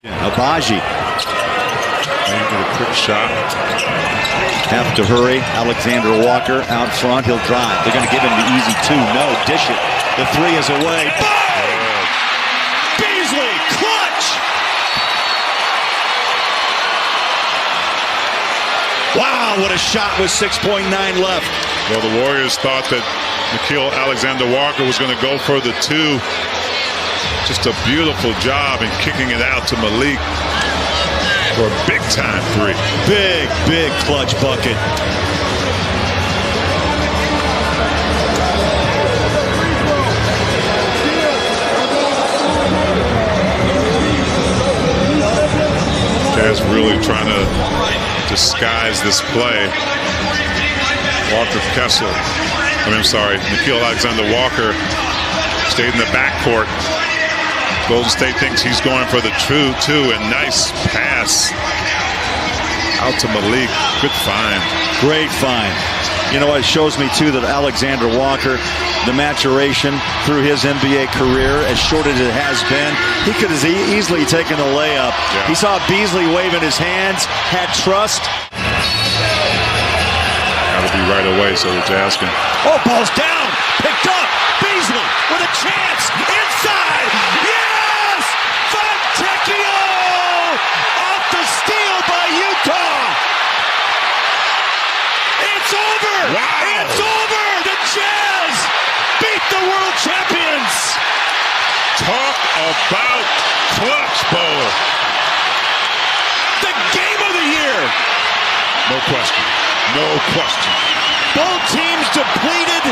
Abaji. Get a quick shot. Have to hurry. Alexander Walker out front. He'll drive. They're going to give him the easy two. No, dish it. The three is away. Bang! Beasley, clutch! Wow, what a shot with 6.9 left. Well, the Warriors thought that Nickeil Alexander-Walker was going to go for the two. Just a beautiful job in kicking it out to Malik for a big-time three. Big clutch bucket. Jazz really trying to disguise this play. Nickeil Alexander-Walker stayed in the backcourt. Golden State thinks he's going for the true two, and nice pass out to Malik. Good find. Great find. You know what, it shows me too that Alexander Walker, the maturation through his NBA career, as short as it has been, he could have easily taken the layup. Yeah. He saw Beasley waving his hands, had trust. Gotta be right away so the Jazz can. Oh, ball's down, picked up. Beasley with a chance inside. Yes! Fontecchio off the steal by Utah. It's over. Wow. It's over. The Jazz beat the world champions. Talk about clutch, Bowler. The game of the year. No question. No question. Both teams depleted.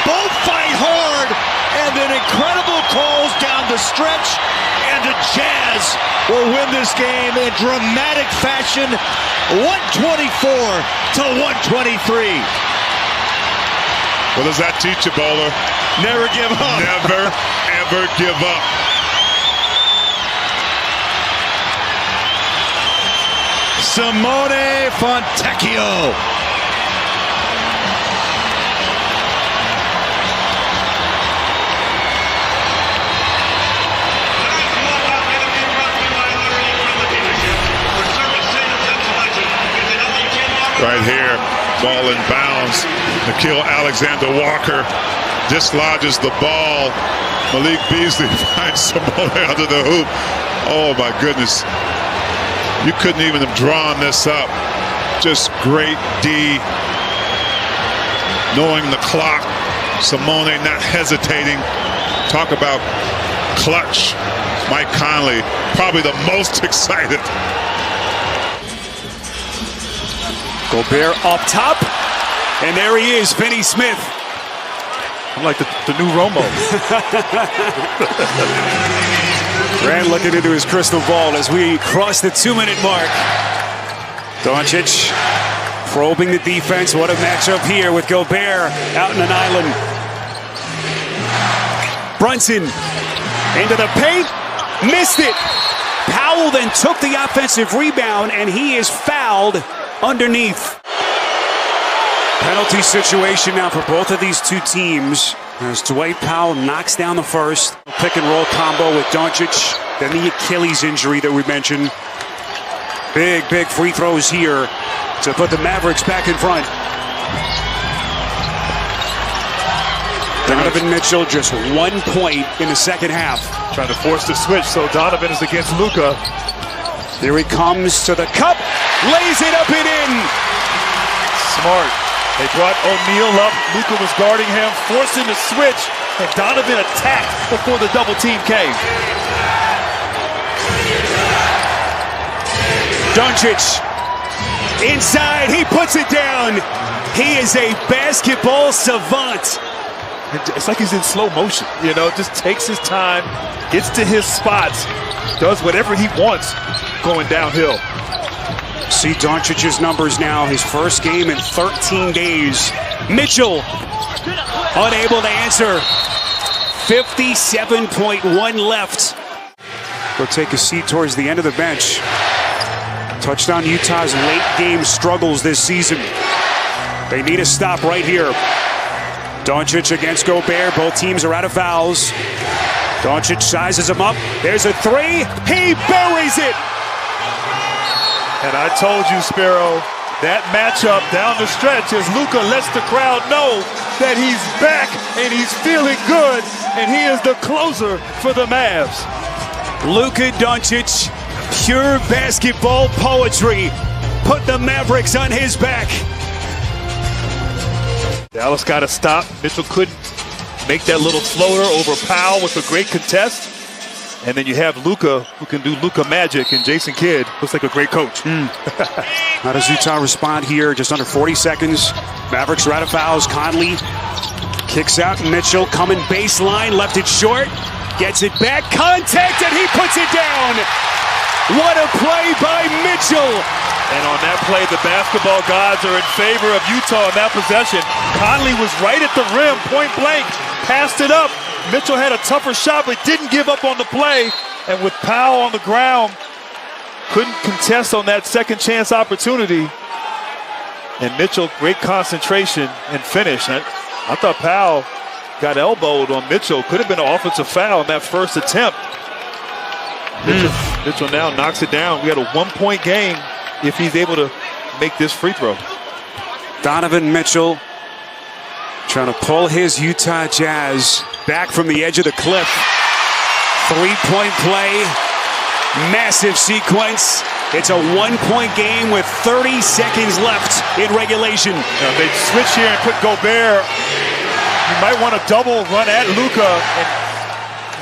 Both fight hard, and then incredible calls down the stretch, and the Jazz will win this game in dramatic fashion, 124 to 123. What does that teach you, Bowler? Never give up. Never, ever give up. Simone Fontecchio. Right here, ball in bounds. Nickeil Alexander-Walker dislodges the ball. Malik Beasley finds Simone under the hoop. Oh my goodness. You couldn't even have drawn this up. Just great D. Knowing the clock. Simone not hesitating. Talk about clutch. Mike Conley, probably the most excited. Gobert up top, and there he is, Finney Smith. I'm like the new Romo. Grant looking into his crystal ball as we cross the 2-minute mark. Doncic probing the defense. What a matchup here with Gobert out in an island. Brunson into the paint, missed it. Powell then took the offensive rebound, and he is fouled underneath. Penalty situation now for both of these two teams as Dwight Powell knocks down the first. Pick and roll combo with Doncic, then the Achilles injury that we mentioned. Big free throws here to put the Mavericks back in front. Donovan Mitchell just 1 point in the second half. Trying to force the switch, so Donovan is against Luka. Here he comes to the cup, lays it up and in. Smart. They brought O'Neal up. Luka was guarding him, forcing the switch, and Donovan attacked before the double team came. Doncic inside, he puts it down. He is a basketball savant. It's like he's in slow motion, you know, just takes his time, gets to his spots, does whatever he wants going downhill. See Doncic's numbers now, his first game in 13 days. Mitchell unable to answer. 57.1 left. We'll take a seat towards the end of the bench. Touchdown Utah's late game struggles this season. They need a stop right here. Doncic against Gobert. Both teams are out of fouls. Doncic sizes him up. There's a three. He buries it. And I told you, Sparrow, that matchup down the stretch as Luka lets the crowd know that he's back and he's feeling good, and he is the closer for the Mavs. Luka Doncic, pure basketball poetry, put the Mavericks on his back. Dallas got to stop. Mitchell couldn't make that little floater over Powell with a great contest. And then you have Luka, who can do Luka magic, and Jason Kidd looks like a great coach. How does Utah respond here? Just under 40 seconds. Mavericks are out of fouls. Conley kicks out. Mitchell coming baseline, left it short. Gets it back, contact, and he puts it down. What a play by Mitchell. And on that play, the basketball gods are in favor of Utah in that possession. Conley was right at the rim, point blank, passed it up. Mitchell had a tougher shot, but didn't give up on the play. And with Powell on the ground, couldn't contest on that second chance opportunity. And Mitchell, great concentration and finish. I thought Powell got elbowed on Mitchell. Could have been an offensive foul in that first attempt. Mitchell now knocks it down. We got a 1-point game if he's able to make this free throw. Donovan Mitchell trying to pull his Utah Jazz back from the edge of the cliff. 3-point play, massive sequence. It's a 1-point game with 30 seconds left in regulation. Now they switch here and put Gobert. You might want to double run at Luka, and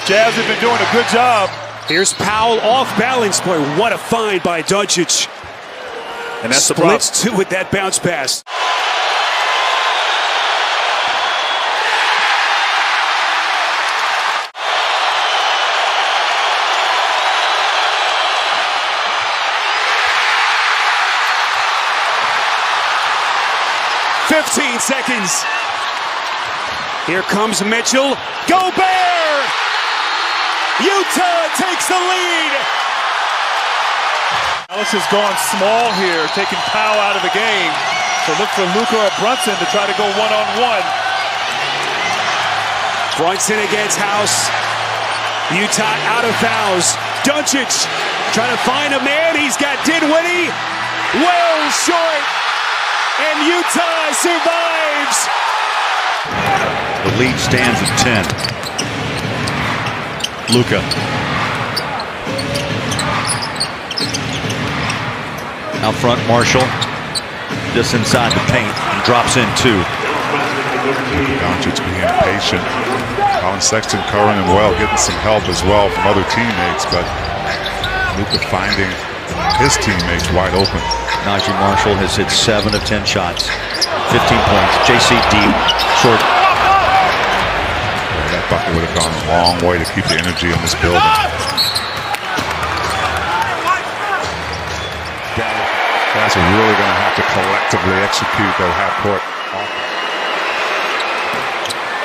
Jazz have been doing a good job. Here's Powell off balance. Boy, what a find by Doncic. And that's the problem. Splits two with that bounce pass. "15 seconds. Here comes Mitchell. Gobert! Utah takes the lead. Dallas has gone small here, taking Powell out of the game. So look for Luka or Brunson to try to go one-on-one. Brunson against House. Utah out of fouls. Doncic trying to find a man. He's got Dinwiddie. Well short. And Utah survives. The lead stands at 10. Luka. Out front, Marshall. Just inside the paint and drops in two. Doncic being patient. Colin Sexton covering him well, getting some help as well from other teammates, but Luka finding his teammates wide open. Najee Marshall has hit 7 of 10 shots. 15 points. JC deep, short. That bucket would have gone a long way to keep the energy in this building. Guys are really going to have to collectively execute that half-court.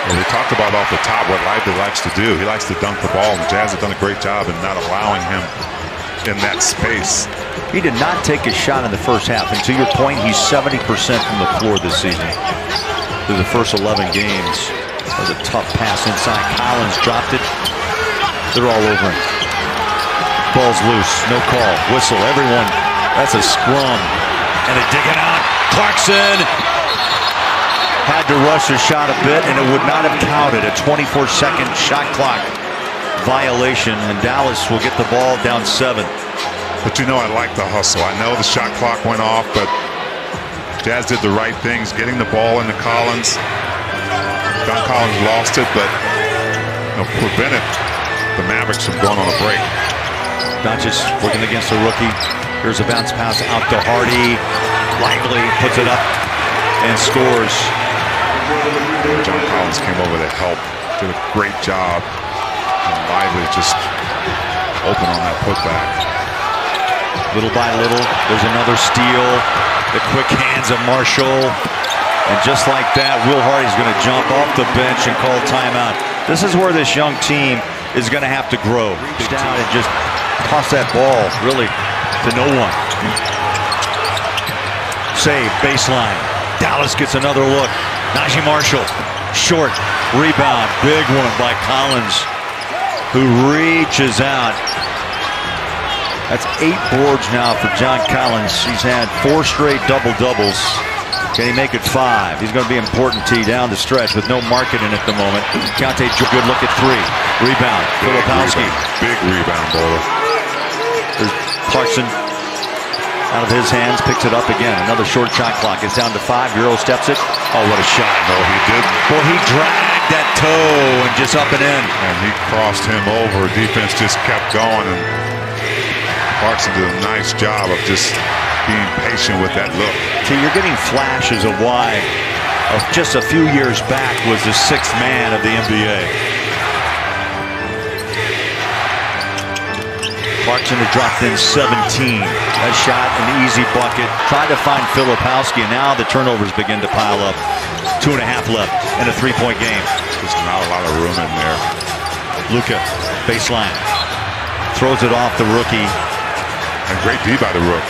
Well, we talked about off the top what Lively likes to do. He likes to dunk the ball, and Jazz have done a great job in not allowing him in that space. He did not take a shot in the first half. And to your point, he's 70% from the floor this season. Through the first 11 games. That was a tough pass inside. Collins dropped it. They're all over him. Ball's loose. No call. Whistle. Everyone. That's a scrum. And they dig it out. Clarkson had to rush the shot a bit, and it would not have counted. A 24-second shot clock violation, and Dallas will get the ball down 7. But you know, I like the hustle. I know the shot clock went off, but Jazz did the right things, getting the ball into Collins. John Collins lost it, but prevented the Mavericks from going on a break. Doncic working against a rookie. Here's a bounce pass out to Hardy. Lively puts it up and scores. John Collins came over to help. Did a great job. And Lively just open on that putback. Little by little, there's another steal. The quick hands of Marshall. And just like that, Will Hardy's going to jump off the bench and call timeout. This is where this young team is going to have to grow. Reach down and just toss that ball, really, to no one. Save, baseline. Dallas gets another look. Najee Marshall, short, rebound, big one by Collins. who reaches out. That's 8 boards now for John Collins. He's had 4 straight double-doubles. Can he make it 5? He's going to be important tee down the stretch with no marketing at the moment. Keontae, good look at 3. Rebound. Filipowski. Big rebound, Bolo. There's Clarkson out of his hands, picks it up again. Another short shot clock. It's down to 5. Euro steps it. Oh, what a shot. No, he didn't. Boy, he dragged that toe and just up and in. And he crossed him over. Defense just kept going. And Clarkson did a nice job of just being patient with that look. See, you're getting flashes of why just a few years back was the 6th man of the NBA. Clarkson had dropped in 17. That shot, an easy bucket. Tried to find Filipowski, and now the turnovers begin to pile up. 2.5 left in a 3-point game. There's not a lot of room in there. Luka, baseline. Throws it off the rookie. And great D by the Rook.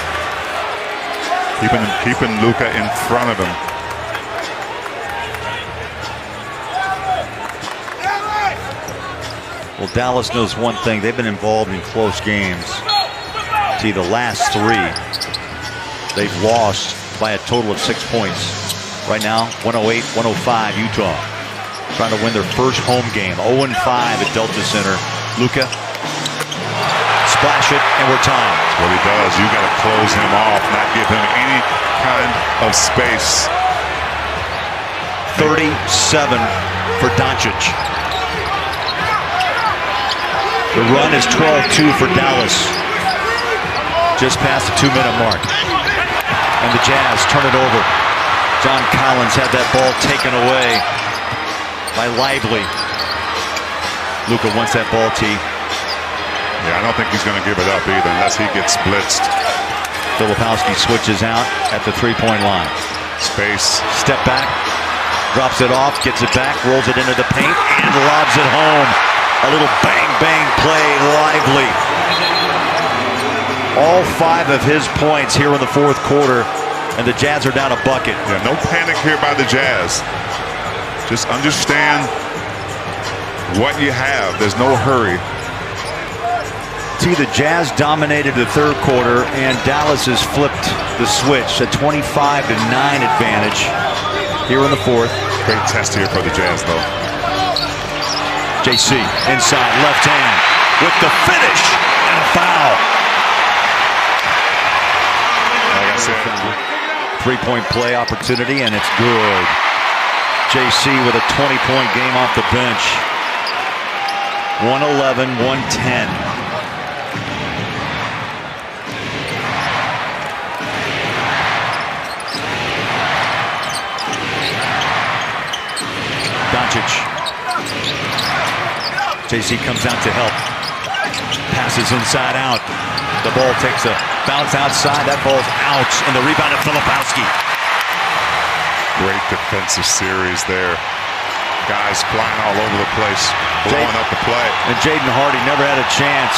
Keeping Luka in front of him. Well, Dallas knows one thing. They've been involved in close games. See, the last 3, they've lost by a total of 6 points. Right now, 108-105 Utah. Trying to win their first home game. 0-5 at Delta Center. Luka. Splash it, and we're tied. That's what he does. You got to close him off, not give him any kind of space. 37 for Doncic. The run is 12-2 for Dallas. Just past the 2-minute mark. And the Jazz turn it over. John Collins had that ball taken away by Lively. Luka wants that ball, T. Yeah, I don't think he's going to give it up either unless he gets blitzed. Filipowski switches out at the 3-point line. Space. Step back. Drops it off. Gets it back. Rolls it into the paint. And lobs it home. A little bang-bang play. Lively. All 5 of his points here in the 4th quarter. And the Jazz are down a bucket. Yeah, no panic here by the Jazz. Just understand what you have. There's no hurry. See, the Jazz dominated the 3rd quarter, and Dallas has flipped the switch. A 25-9 advantage here in the 4th. Great test here for the Jazz, though. JC inside, left hand with the finish and a foul. Like I said, 3-point play opportunity, and it's good. JC with a 20-point game off the bench. 111-110. Doncic. JC comes out to help. Passes inside out. The ball takes a bounce outside. That ball's out. And the rebound of Filipowski. great defensive series there. Guys flying all over the place, blowing up the play. And Jaden Hardy never had a chance.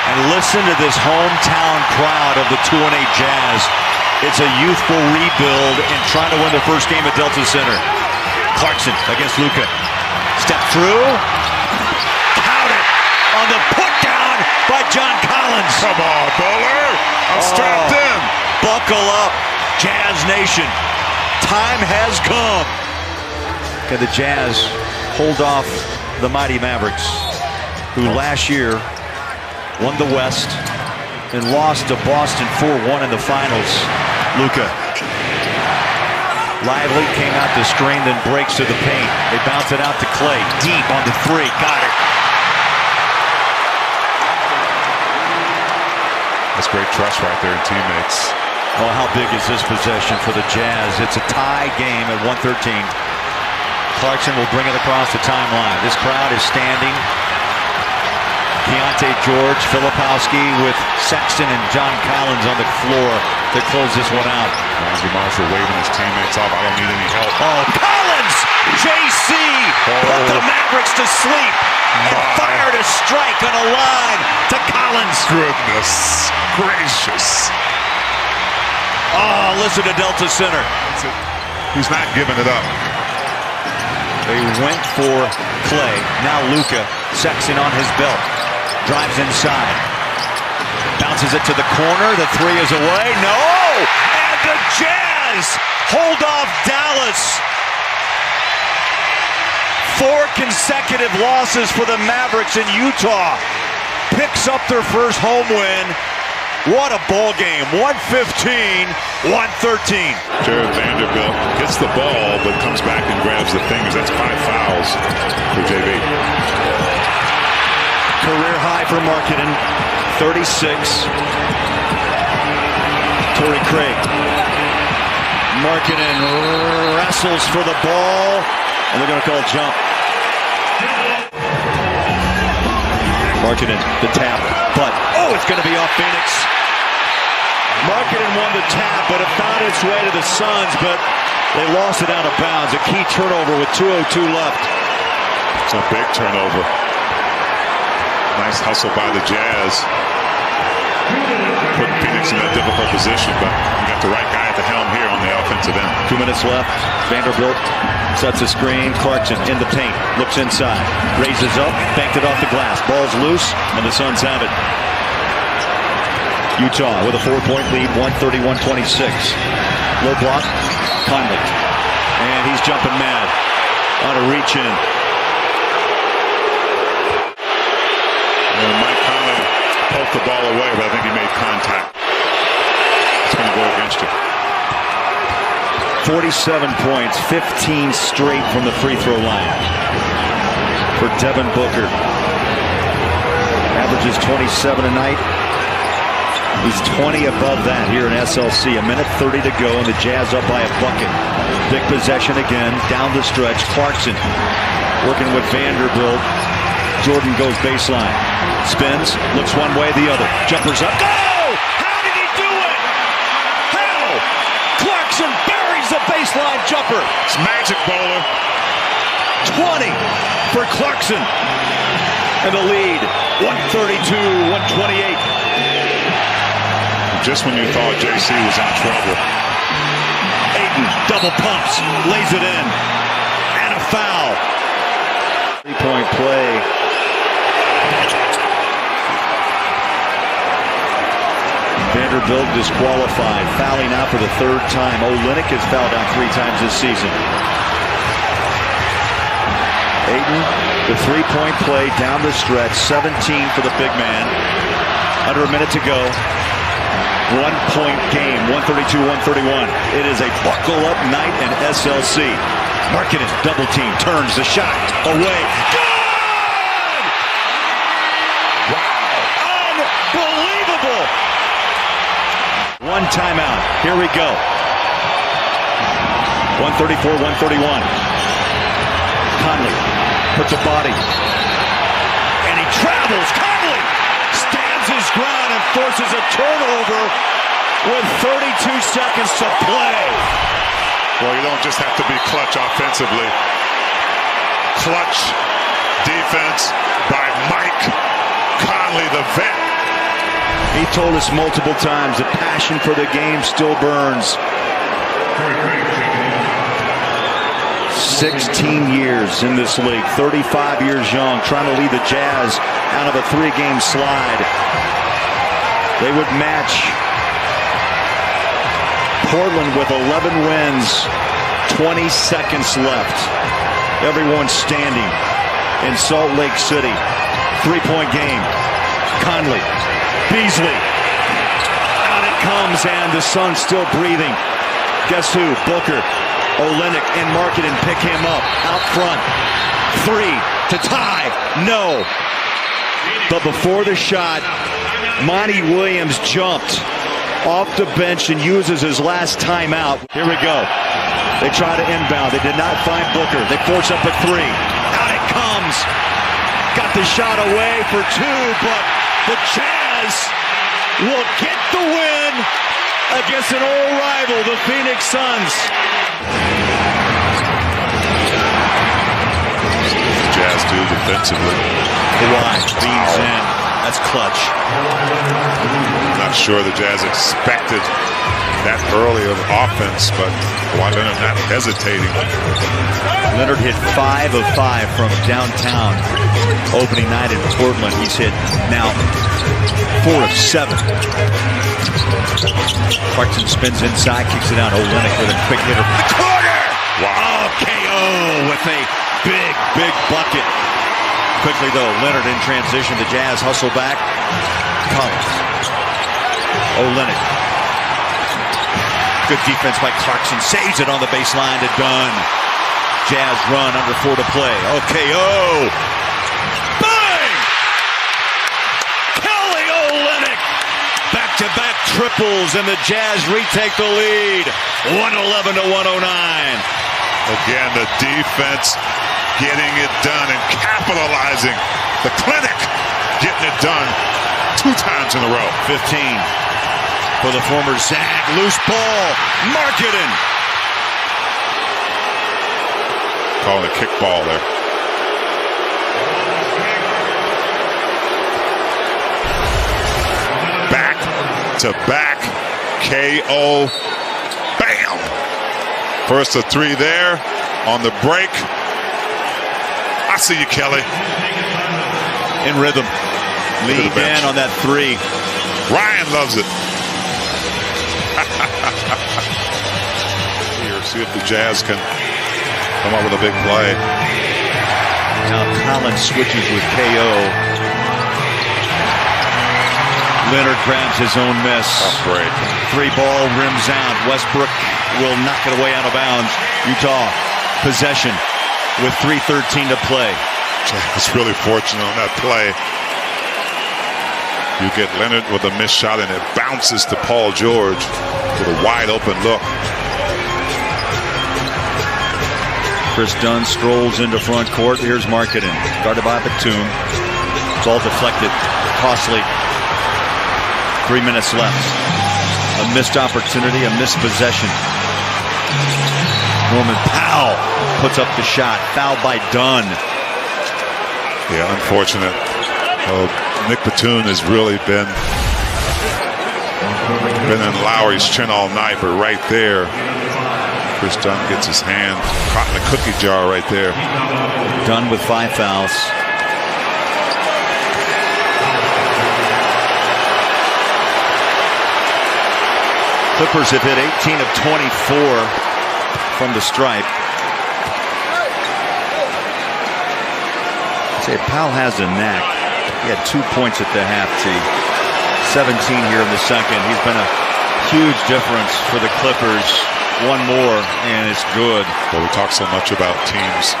And listen to this hometown crowd of the 2-8 Jazz. It's a youthful rebuild and trying to win their first game at Delta Center. Clarkson against Luka. Step through. Count it on the put down by John Collins. Come on, Bowler. I'm strapped in. Buckle up, Jazz Nation. Time has come. Can the Jazz hold off the mighty Mavericks, who last year won the West and lost to Boston 4-1 in the finals? Luka. Lively came out the screen, then breaks to the paint. They bounce it out to Clay. Deep on the three. Got it. That's great trust right there in teammates. Oh, how big is this possession for the Jazz? It's a tie game at 113. Clarkson will bring it across the timeline. This crowd is standing. Keontae George, Filipowski with Sexton and John Collins on the floor to close this one out. Lonzie Marshall waving his teammates off. I don't need any help. Oh, Collins! JC put the Mavericks to sleep and fired a strike on a line to Collins. Goodness gracious. Oh, listen to Delta Center. He's not giving it up. They went for Clay. Now Luka Sexton on his belt. Drives inside. Bounces it to the corner. The three is away. No! And the Jazz hold off Dallas. 4 consecutive losses for the Mavericks in Utah. Picks up their first home win. What a ball game. 115, 113. Jared Vanderbilt gets the ball, but comes back and grabs the fingers. That's 5 fouls for JV. Career high for Markkanen, 36. Torrey Craig. Markkanen wrestles for the ball, and they're going to call a jump. Markkanen, the tap, but, it's going to be off Phoenix. Markkanen won the tap, but it found its way to the Suns, but they lost it out of bounds. A key turnover with 2:02 left. It's a big turnover. Nice hustle by the Jazz. Put Phoenix in that difficult position, but you got the right guy at the helm here on the offensive end. 2 minutes left. Vanderbilt sets a screen. Clarkson in the paint. Looks inside. Raises up. Banked it off the glass. Ball's loose, and the Suns have it. Utah with a 4-point lead, 131-26. Low block, Conley. And he's jumping mad on a reach in. And Mike Conley poked the ball away, but I think he made contact. It's going to go against you. 47 points, 15 straight from the free throw line for Devin Booker. Averages 27 a night. He's 20 above that here in SLC. 1:30 to go, and the Jazz up by a bucket. Big possession again, down the stretch. Clarkson working with Vanderbilt. Jordan goes baseline. Spins, looks one way, the other. Jumpers up. Go! How did he do it? How? Clarkson buries the baseline jumper. It's magic, bowler. 20 for Clarkson. And the lead, 132-128. Just when you thought JC was in trouble. Ayton double pumps, lays it in, and a foul. 3-point play. Vanderbilt disqualified, fouling out for the 3rd time. Olynyk has fouled out 3 times this season. Ayton, the 3-point play down the stretch, 17 for the big man. Under a minute to go. 1-point game, 132-131. It is a buckle-up night in SLC. Markkanen, double team, turns the shot, away. Good! Wow, unbelievable! 1 timeout, here we go. 134-131. Conley puts a body, and he travels. Conley stands his ground and forces a turnover with 32 seconds to play. Well, you don't just have to be clutch offensively. Clutch defense by Mike Conley, the vet. He told us multiple times the passion for the game still burns. 16 years in this league, 35 years young, trying to lead the Jazz out of a 3-game slide. They would match Portland with 11 wins, 20 seconds left. Everyone standing in Salt Lake City. 3-point game. Conley, Beasley. Out it comes, and the Suns still breathing. Guess who? Booker. Olynyk and Markkanen pick him up out front. 3 to tie. No. But before the shot, Monty Williams jumped off the bench and uses his last timeout. Here we go. They try to inbound. They did not find Booker. They force up a 3. Out it comes. Got the shot away for 2, but the Jazz will get the win against an old rival, the Phoenix Suns. The Jazz do defensively. Kawhi beams in. That's clutch. Not sure the Jazz expected that early of offense, but Kawhi Leonard not hesitating. Leonard hit 5 of 5 from downtown opening night in Portland. He's hit now 4 of 7. Clarkson spins inside, kicks it out. Olynyk with a quick hitter from the corner. Wow. KO with a big bucket. Quickly though, Leonard in transition. The Jazz hustle back. Collins. Olynyk. Good defense by Clarkson. Saves it on the baseline to Dunn. Jazz run under 4 to play. KO. Bang! Kelly Olynyk. Back-to-back triples, and the Jazz retake the lead. 111 to 109. Again, the defense getting it done and capitalizing. The Clinic getting it done 2 times in a row. 15 for the former Zag. Loose ball. Marketing. Calling a kickball there. Back to back. KO. Bam. First of 3 there on the break. I see you, Kelly. In rhythm. Lead in on that 3. Ryan loves it. Here, see if the Jazz can come up with a big play. Now Collins switches with KO. Leonard grabs his own miss. Oh, great. 3 ball rims out. Westbrook will knock it away out of bounds. Utah possession with 3:13 to play. Jazz really fortunate on that play. You get Leonard with a missed shot and it bounces to Paul George with a wide open look. Chris Dunn strolls into front court. Here's Markkanen, guarded by Batum. Ball deflected. Costly. 3 minutes left. A missed opportunity, a missed possession. Norman Powell puts up the shot. Fouled by Dunn. Yeah, unfortunate. Nick Batum has really been in Lowry's chin all night, but right there, Chris Dunn gets his hand caught in the cookie jar right there. Dunn with 5 fouls. Clippers have hit 18 of 24 from the stripe. Say Powell has a knack. He had 2 points at the half tee. 17 here in the second. He's been a huge difference for the Clippers. 1 more, and it's good. Well, we talk so much about teams,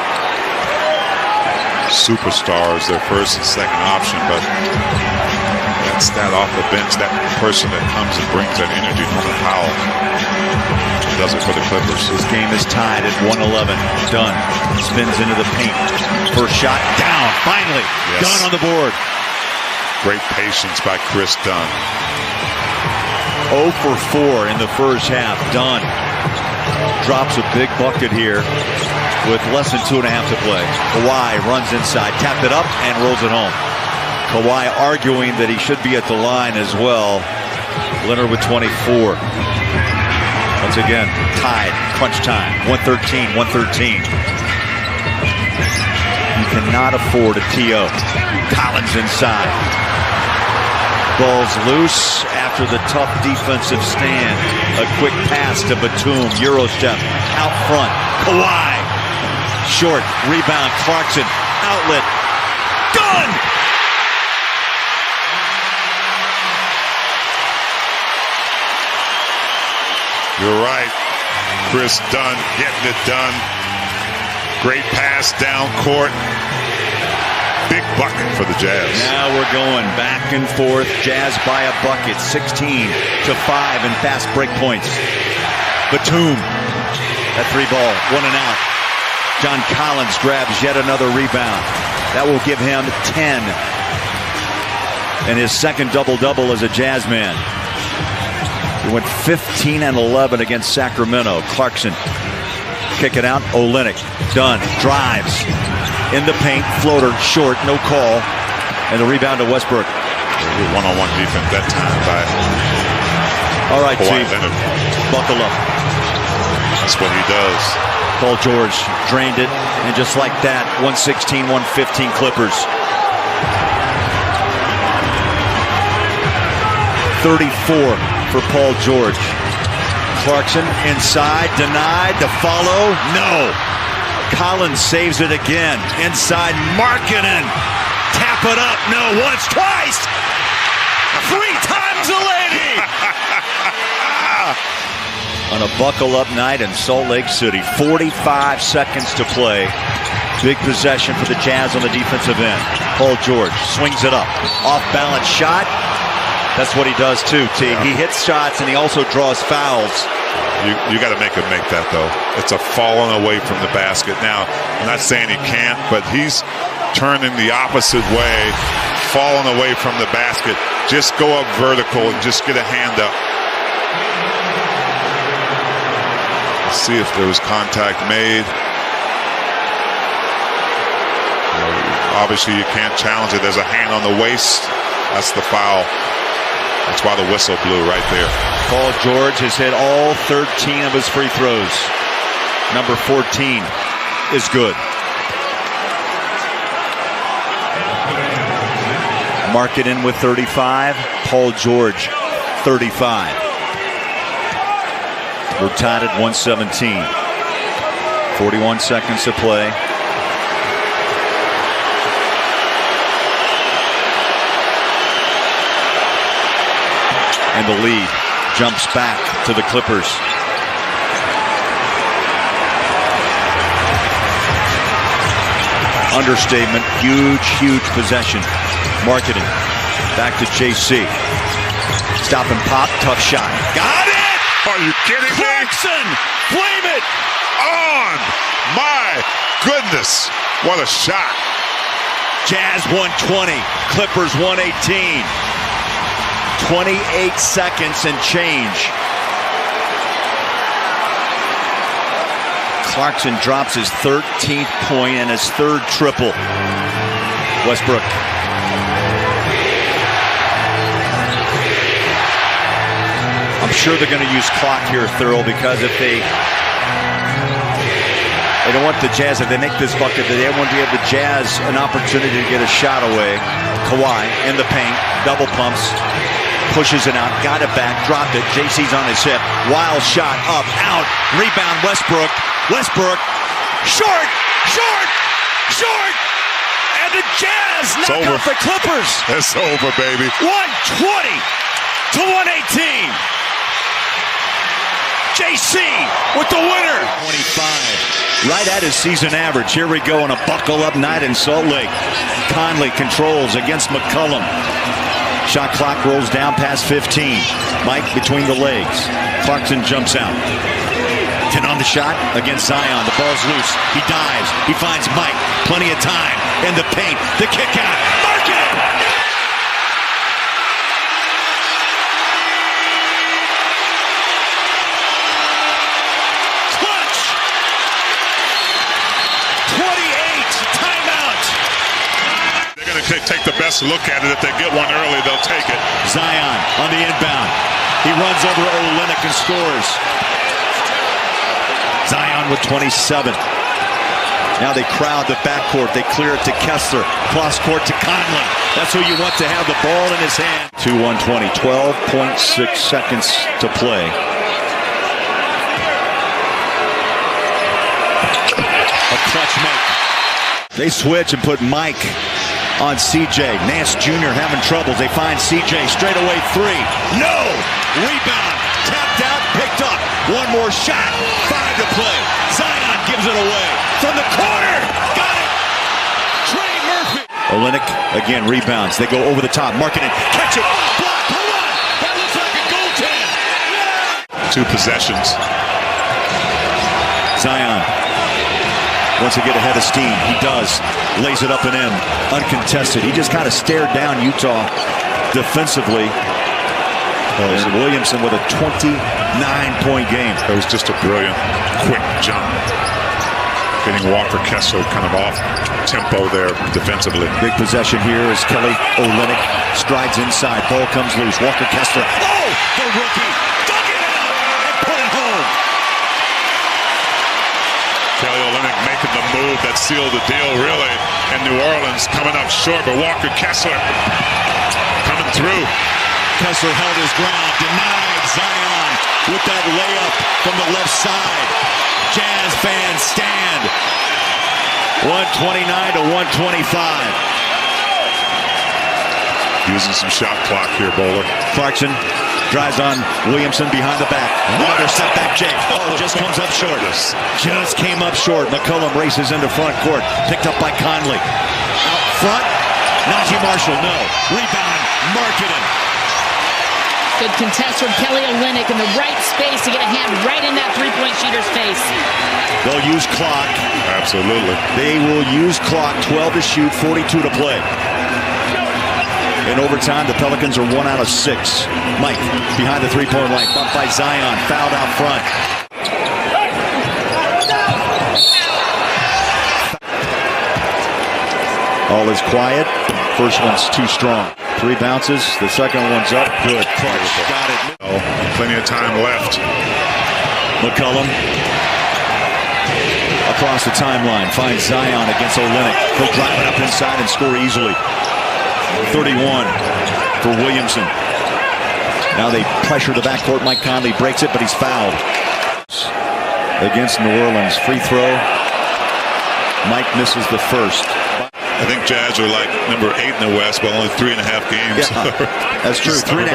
superstars, their first and second option, but that's that off the bench, that person that comes and brings that energy. Norman Powell does it for the Clippers. This game is tied at 111. Dunn spins into the paint. First shot down. Finally, yes. Dunn on the board. Great patience by Chris Dunn. 0 for 4 in the first half. Dunn drops a big bucket here with less than 2.5 to play. Kawhi runs inside, tapped it up, and rolls it home. Kawhi arguing that he should be at the line as well. Leonard with 24. Once again, tied, crunch time, 113, 113. You cannot afford a TO. Collins inside. Ball's loose after the tough defensive stand. A quick pass to Batum. Euro step out front. Kawhi. Short. Rebound. Clarkson. Outlet. Done! You're right. Chris Dunn getting it done. Great pass down court. Big bucket for the Jazz. Now we're going back and forth. Jazz by a bucket. 16 to 5 in fast break points. Batum. That 3 ball. 1 and out. John Collins grabs yet another rebound. That will give him 10. And his second double-double as a Jazz man. He went 15 and 11 against Sacramento. Clarkson. Kick it out. Olynyk. Dunn. Drives. In the paint. Floater. Short. No call. And the rebound to Westbrook. One-on-one defense that time by all right, Kawhi Chief. Leonard. Buckle up. That's what he does. Paul George drained it, and just like that, 116-115 Clippers. 34 for Paul George. Clarkson inside, denied, the follow, no. Collins saves it again. Inside, Markkanen. Tap it up, no, once, twice. 3 times a lady. On a buckle-up night in Salt Lake City. 45 seconds to play. Big possession for the Jazz on the defensive end. Paul George swings it up. Off-balance shot. That's what he does too, T. Yeah. He hits shots and he also draws fouls. You got to make him make that, though. It's a falling away from the basket. Now, I'm not saying he can't, but he's turning the opposite way, falling away from the basket. Just go up vertical and just get a hand up. Let's see if there was contact made. Obviously, you can't challenge it. There's a hand on the waist. That's the foul. That's why the whistle blew right there. Paul George has hit all 13 of his free throws. Number 14 is good. Markkanen with 35. Paul George, 35. We're tied at 117. 41 seconds to play. And the lead jumps back to the Clippers. Understatement, huge possession. Markkanen back to JC. Stop and pop, tough shot. Got it! Are you kidding me? Clarkson, flame it! On! My goodness, what a shot. Jazz 120, Clippers 118. 28 seconds and change. Clarkson drops his 13th point and his 3rd triple. Westbrook. I'm sure they're going to use clock here, Thurl, because if they don't want the Jazz, if they make this bucket, they won't be able to Jazz an opportunity to get a shot away. Kawhi in the paint, double pumps. Pushes it out, got it back, dropped it. JC's on his hip. Wild shot, up, out. Rebound, Westbrook. Westbrook. Short. And the Jazz knock out the Clippers. It's over, baby. 120 to 118. JC with the winner. 25. Right at his season average. Here we go on a buckle-up night in Salt Lake. Conley controls against McCollum. Shot clock rolls down past 15. Mike between the legs. Clarkson jumps out. 10 on the shot against Zion. The ball's loose. He dives. He finds Mike. Plenty of time in the paint. The kick out. Markkanen! Clutch! 28. Timeout. They're going to take the best look at it. If they get one early, they'll take it. Zion on the inbound. He runs over Olynyk and scores. Zion with 27. Now they crowd the backcourt. They clear it to Kessler. Cross court to Conley. That's who you want to have the ball in his hand. 2-1-20. 12.6 seconds to play. A clutch make. They switch and put Mike on CJ. Nance Jr. having troubles. They find CJ straight away 3. No! Rebound. Tapped out. Picked up. One more shot. 5 to play. Zion gives it away. From the corner. Got it. Trey Murphy. Olynyk again rebounds. They go over the top. Markkanen. Catch it. Block. Hold on. That looks like a goaltend. 2 possessions. Zion wants to get ahead of steam. He does. Lays it up and in. Uncontested. He just kind of stared down Utah defensively. And Williamson with a 29-point game. It was just a brilliant, quick jump. Getting Walker Kessler kind of off tempo there defensively. Big possession here as Kelly Olynyk strides inside. Ball comes loose. Walker Kessler. Oh, the rookie dug it out and put it making the move that sealed the deal, really. And New Orleans coming up short, but Walker Kessler coming through. Kessler held his ground, denied Zion with that layup from the left side. Jazz fans stand. 129 to 125. Using some shot clock here, Bowler. Clarkson drives on Williamson behind the back. Another setback, Jake. Oh, just comes up short. Just came up short. McCollum races into front court. Picked up by Conley. Out front, Najee Marshall, no. Rebound, Marketing. Good contest from Kelly Olynyk in the right space to get a hand right in that three-point shooter's face. They'll use clock. Absolutely. They will use clock. 12 to shoot, 42 to play. In overtime, the Pelicans are 1 out of 6. Mike behind the three-point line, bumped by Zion, fouled out front. All is quiet. First one's too strong. 3 bounces. The second one's up. Good. Clutch. Got it. Oh, plenty of time left. McCollum across the timeline. Finds Zion against Olynyk. He'll drive it up inside and score easily. 31 for Williamson. Now they pressure the backcourt. Mike Conley breaks it, but he's fouled. Against New Orleans. Free throw. Mike misses the first. I think Jazz are like number 8 in the West, but only 3.5 games. Yeah, that's true. 3.5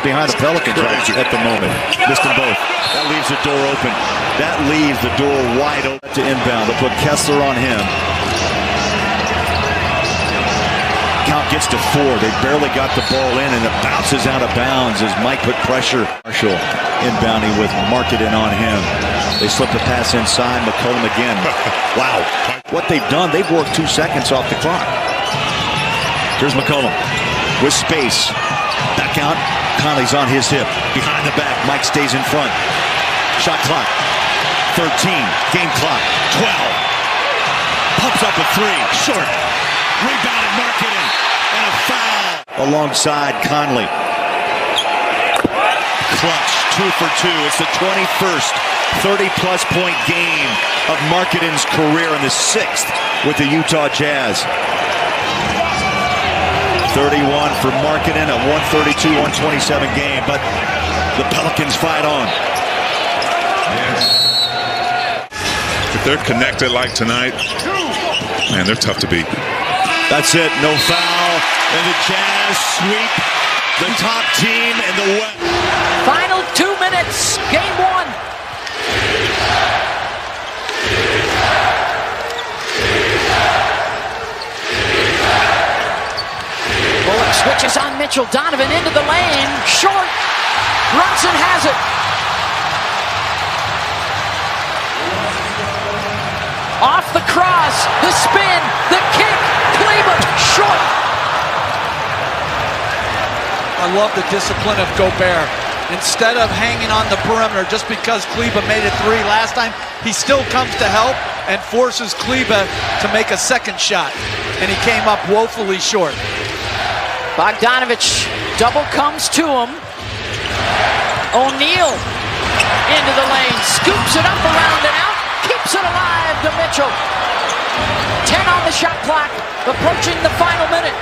behind the Pelicans right at the moment. Missed them both. That leaves the door open. That leaves the door wide open to inbound. They'll put Kessler on him. Count gets to 4. They barely got the ball in, and it bounces out of bounds as Mike put pressure. Marshall inbounding with Marketing on him. They slip the pass inside. McCollum again. Wow. What they've done, they've worked 2 seconds off the clock. Here's McCollum with space. Back out. Conley's on his hip. Behind the back. Mike stays in front. Shot clock. 13. Game clock. 12. Pumps up a 3. Short. Rebounded Marketing. And a foul. Alongside Conley. Clutch. 2 for 2. It's the 21st 30-plus point game of Marketing's career in the 6th with the Utah Jazz. 31 for Marketing, a 132-127 game, but the Pelicans fight on. If they're connected like tonight, man, they're tough to beat. That's it, no foul, and the Jazz sweep the top team in the West. Final 2 minutes, game 1. Bullock switches on Mitchell. Donovan into the lane. Short. Brunson has it. Off the cross. The spin. The kick. Cleveland. Short. I love the discipline of Gobert. Instead of hanging on the perimeter just because Kleba made it 3 last time, he still comes to help and forces Kleba to make a second shot. And he came up woefully short. Bogdanovich double comes to him. O'Neal into the lane, scoops it up around and out, keeps it alive to Mitchell. 10 on the shot clock, approaching the final minute.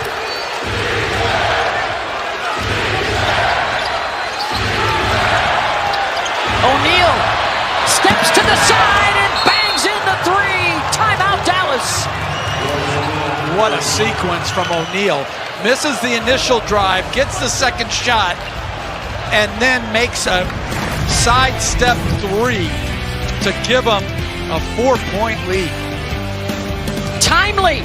O'Neal steps to the side and bangs in the 3. Timeout, Dallas. What a sequence from O'Neal. Misses the initial drive, gets the second shot, and then makes a sidestep 3 to give them a 4-point lead. Timely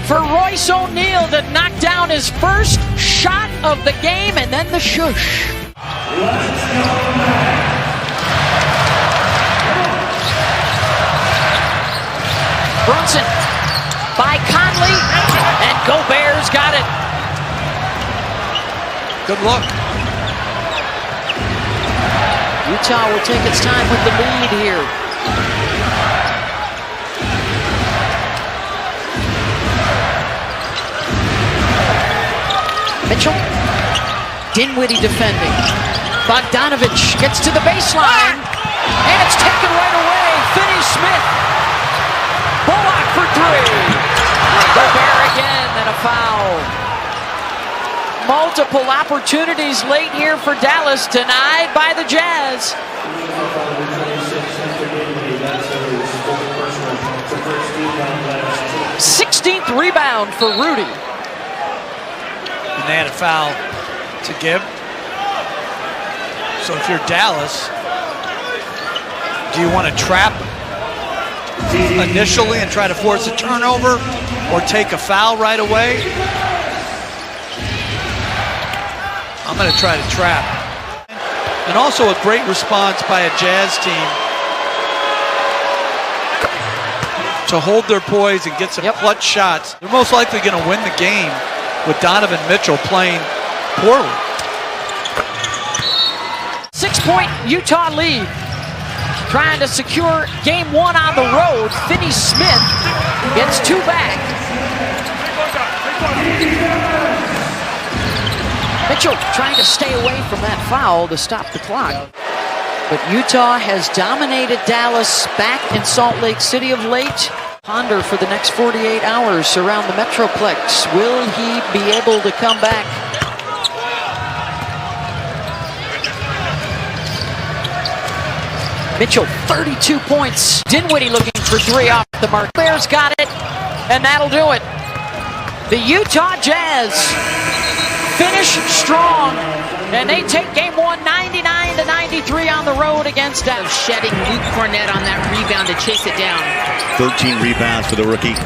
for Royce O'Neal to knock down his first shot of the game and then the shush. Brunson by Conley, and Gobert's got it. Good look. Utah will take its time with the lead here. Mitchell, Dinwiddie defending. Bogdanovich gets to the baseline, and it's taken right away. Finney-Smith three. Gobert again and a foul. Multiple opportunities late here for Dallas, denied by the Jazz. 16th rebound for Rudy. And they had a foul to give. So if you're Dallas, do you want to trap initially and try to force a turnover, or take a foul right away? I'm going to try to trap. And also a great response by a Jazz team to hold their poise and get some clutch shots. They're most likely going to win the game with Donovan Mitchell playing poorly. 6-point Utah lead. Trying to secure game one on the road. Finney Smith gets two back. Mitchell trying to stay away from that foul to stop the clock. But Utah has dominated Dallas back in Salt Lake City of late. Ponder for the next 48 hours around the Metroplex. Will he be able to come back? Mitchell, 32 points. Dinwiddie looking for three off the mark. Bears got it, and that'll do it. The Utah Jazz finish strong, and they take game one 99-93 on the road against Dallas. Shedding Luke Cornett on that rebound to chase it down. 13 rebounds for the rookie.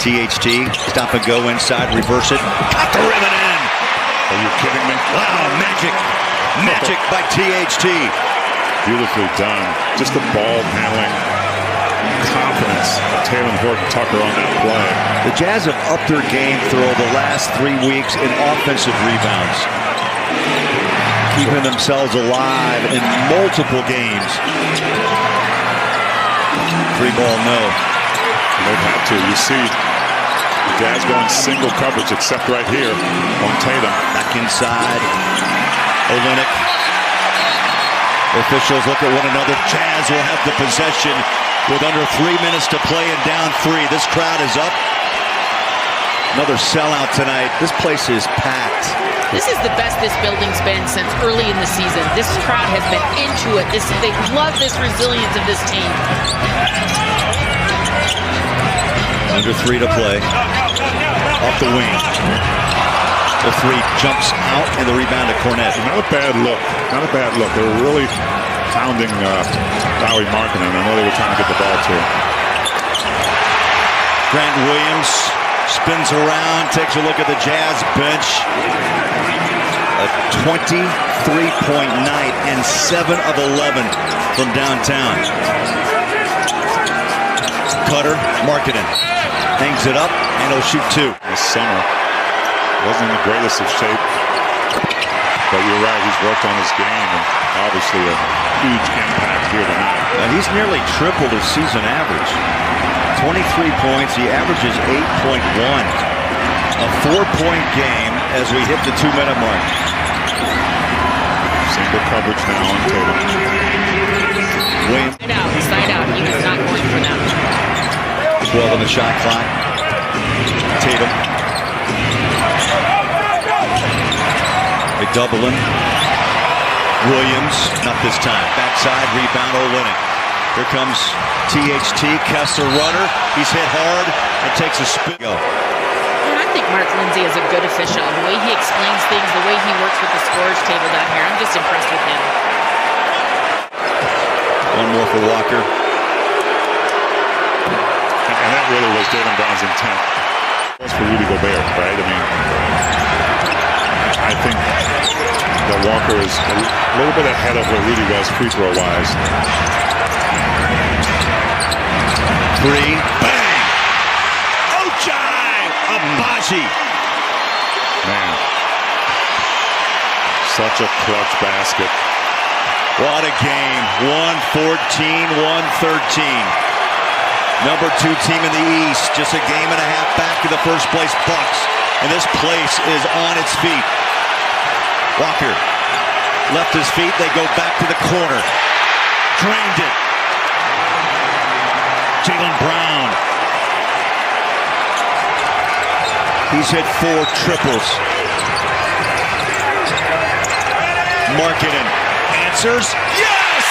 THT, stop and go inside, reverse it. Got the rim and in. Are you kidding me? Wow, magic. Magic by THT. Beautifully done. Just the ball handling confidence of Taylor Horton-Tucker on that play. The Jazz have upped their game through the last 3 weeks in offensive rebounds, keeping themselves alive in multiple games. Free ball, no. They've had to. You see the Jazz going single coverage, except right here on Tatum. Back inside. Olynyk. Officials look at one another. Jazz will have the possession with under 3 minutes to play and down 3. This crowd is up. Another sellout tonight. This place is packed. This is the best this building's been since early in the season. This crowd has been into it. They love this resilience of this team. Under 3 to play. Off the wing. The 3 jumps out, and the rebound to Cornett. Not a bad look. Not a bad look. They were really pounding Bowie Markkinen. I know they were trying to get the ball to him. Grant Williams spins around, takes a look at the Jazz bench. A 23-point night and 7 of 11 from downtown. Cutter, Markkinen hangs it up, and he'll shoot 2. This summer wasn't in the greatest of shape, but you're right, he's worked on his game, and obviously a huge impact here tonight. Now he's nearly tripled his season average. 23 points, he averages 8.1. A 4-point game as we hit the 2-minute mark. Single coverage now on Tatum. Williams. Side out. He was not going for that. 12 on the shot clock. Tatum. They double him. Williams, not this time. Backside rebound, Olynyk. Here comes THT, Kessler runner. He's hit hard and takes a spin. And I think Mark Lindsay is a good official. The way he explains things, the way he works with the scorers table down here, I'm just impressed with him. One more for Walker. And that really was Jaylen Brown's intent. It was for Rudy Gobert, right? I mean, I think that Walker is a little bit ahead of where Rudy was free throw wise. 3, bang! Ochai! Abaji! Man, such a clutch basket. What a game. 114, 113. Number 2 team in the East, just a game and a half back to the first place Bucks. And this place is on its feet. Walker left his feet. They go back to the corner. Drained it. Jaylen Brown. He's hit 4 triples. Markkanen answers. Yes!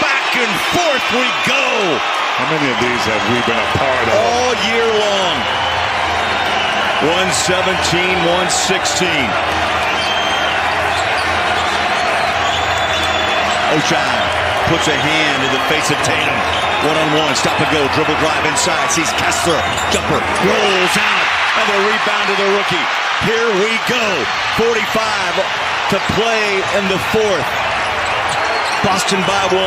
Back and forth we go. How many of these have we been a part of? All year long. 117, 116. O'Shea puts a hand in the face of Tatum. One-on-one, stop and go, dribble drive inside. Sees Kessler, jumper, rolls out, and the rebound to the rookie. Here we go. 45 to play in the 4th. Boston by 1.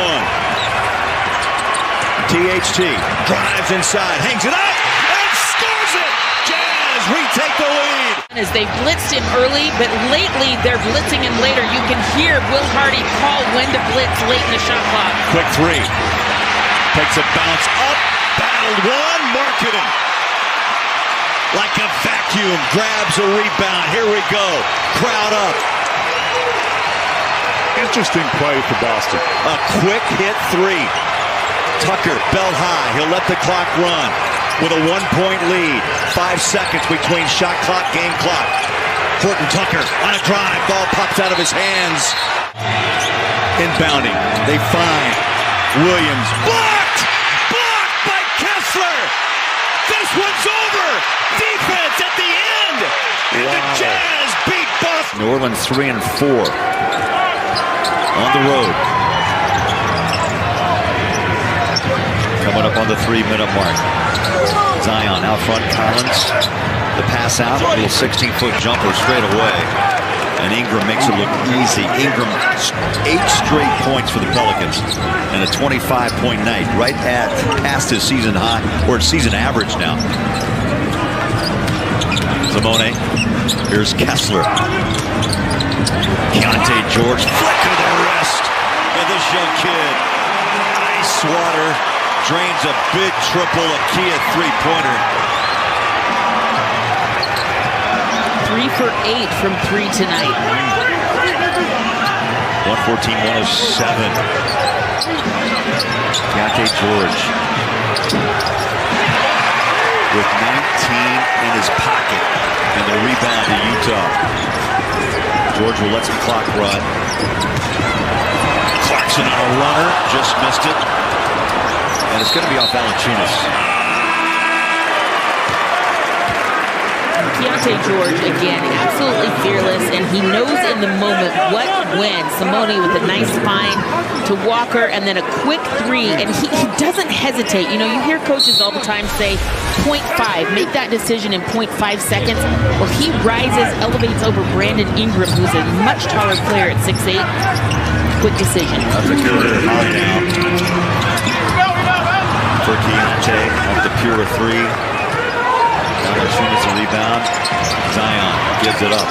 THT drives inside, hangs it up, and scores it! Jazz retake the lead. As they blitzed him early, but lately they're blitzing him later. You can hear Will Hardy call when to blitz late in the shot clock. Quick 3. Takes a bounce up, battled one, Markkanen. Like a vacuum, grabs a rebound. Here we go, crowd up. Interesting play for Boston. A quick hit 3. Tucker, belt high, he'll let the clock run with a 1-point lead. 5 seconds between shot clock, game clock. Horton Tucker on a drive, ball pops out of his hands. Inbounding, they find Williams. Blocked! Blocked by Kessler! This one's over! Defense at the end! And the Jazz beat Boston! New Orleans 3 and 4 on the road. Coming up on the 3-minute mark. Zion out front, Collins. The pass out, a little 16-foot jumper straight away. And Ingram makes it look easy. Ingram, 8 straight points for the Pelicans. And a 25-point night, right at past his season high, or season average now. Simone, here's Kessler. Keontae George, flick of the wrist. And this young kid, ice water, drains a big triple, a key at 3-pointer. 3 for 8 from 3 tonight. 114-107. Keontae George with 19 in his pocket, and the rebound to Utah. George will let some clock run. Clarkson on a runner, just missed it. And it's going to be off Valanciunas. Keontae George, again, absolutely fearless, and he knows in the moment what when. Simone with a nice find to Walker, and then a quick 3, and he doesn't hesitate. You know, you hear coaches all the time say 0.5, make that decision in 0.5 seconds. Well, he rises, elevates over Brandon Ingram, who's a much taller player at 6'8". Quick decision. That's a good high now. For Keontae, off the pure 3. Valanciunas a rebound. Zion gives it up.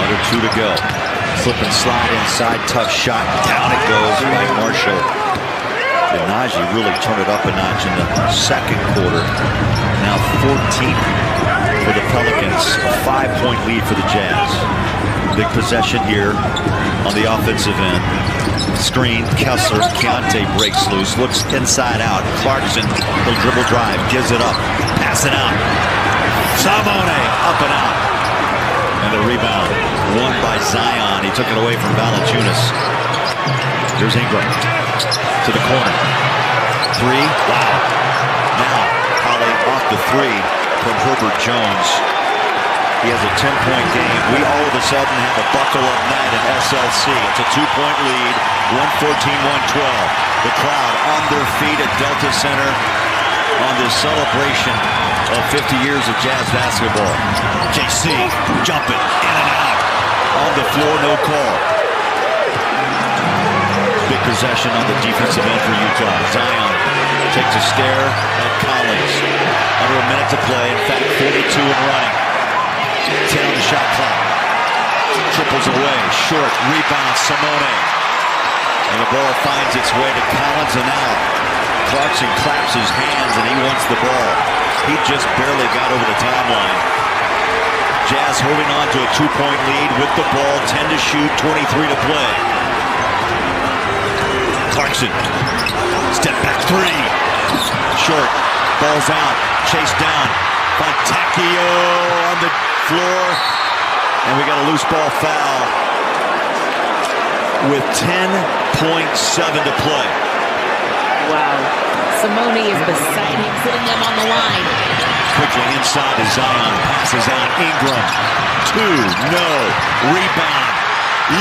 Under 2 to go. Slip and slide inside, tough shot. Down it goes by Marshall. And Najee really turned it up a notch in the second quarter. Now 14 for the Pelicans. A 5-point lead for the Jazz. Big possession here on the offensive end. Screen, Kessler, Keontae breaks loose, looks inside out. Clarkson, he'll dribble drive, gives it up, pass it out. Simone, up and out. And the rebound, won by Zion. He took it away from Valanciunas. Here's Ingram to the corner. 3, wow. Now, Holly off the 3 from Herbert Jones. He has a 10-point game. We all of a sudden have a buckle-up night in SLC. It's a 2-point lead, 114-112. The crowd on their feet at Delta Center on this celebration of 50 years of Jazz basketball. JC jumping in and out. On the floor, no call. Big possession on the defensive end for Utah. Zion takes a stare at Collins. Under a minute to play. In fact, 42 and running. 10 on the shot clock. Triples away. Short. Rebound. Simone. And the ball finds its way to Collins and out. Clarkson claps his hands and he wants the ball. He just barely got over the timeline. Jazz holding on to a 2-point lead with the ball. 10 to shoot. 23 to play. Clarkson Step back three. Short. Ball's out. Chase down. Fontecchio on the floor. And we got a loose ball foul with 10.7 to play. Wow. Simone is beside him, putting them on the line. Quickly inside to Zion. Passes out. Ingram. Two. No. Rebound.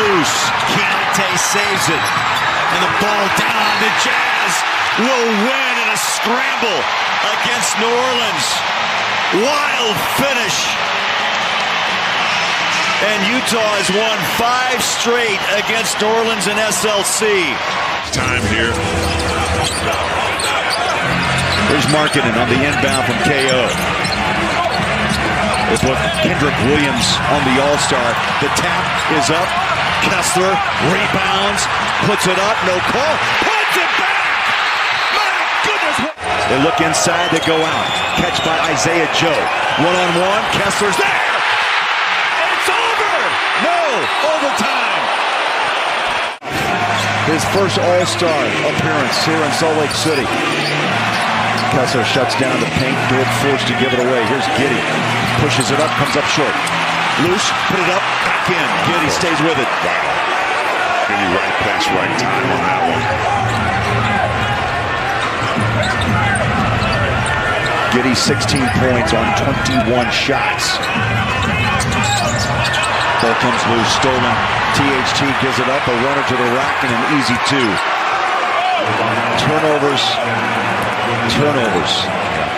Loose. Keontae saves it. And the ball down. The Jazz will win in a scramble against New Orleans. Wild finish. And Utah has won 5 straight against New Orleans and SLC. Time here. There's Markkanen on the inbound from KO. They put Kendrick Williams on the All-Star. The tap is up. Kessler rebounds, puts it up, no call, puts it back! My goodness! They look inside, they go out. Catch by Isaiah Joe. One-on-one, Kessler's there! It's over! No, overtime! His first All-Star appearance here in Salt Lake City. Kessler shuts down the paint, Dort forced to give it away. Here's Giddey, pushes it up, comes up short. Loose, put it up, back in. Giddey stays with it. Wow. Giddey right place, right time on that one. Giddey 16 points on 21 shots. Ball comes loose, stolen. THT gives it up, a runner to the rack and an easy two. Turnovers.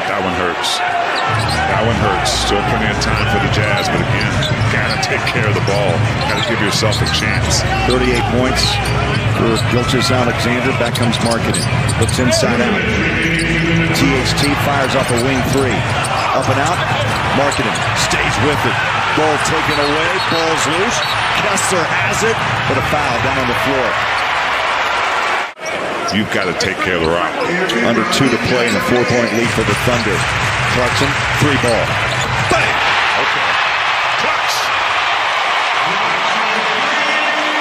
That one hurts. That one hurts. Still plenty of time for the Jazz, but again, gotta take care of the ball. Gotta give yourself a chance. 38 points for Gilgeous-Alexander. Back comes Markkanen. Looks inside out. THT fires off a wing three. Up and out. Markkanen stays with it. Ball taken away. Ball's loose. Kessler has it, but a foul down on the floor. You've got to take care of the rock. Under 2 to play in a 4-point lead for the Thunder. Clarkson, 3 ball. Bang! Okay. Clutch.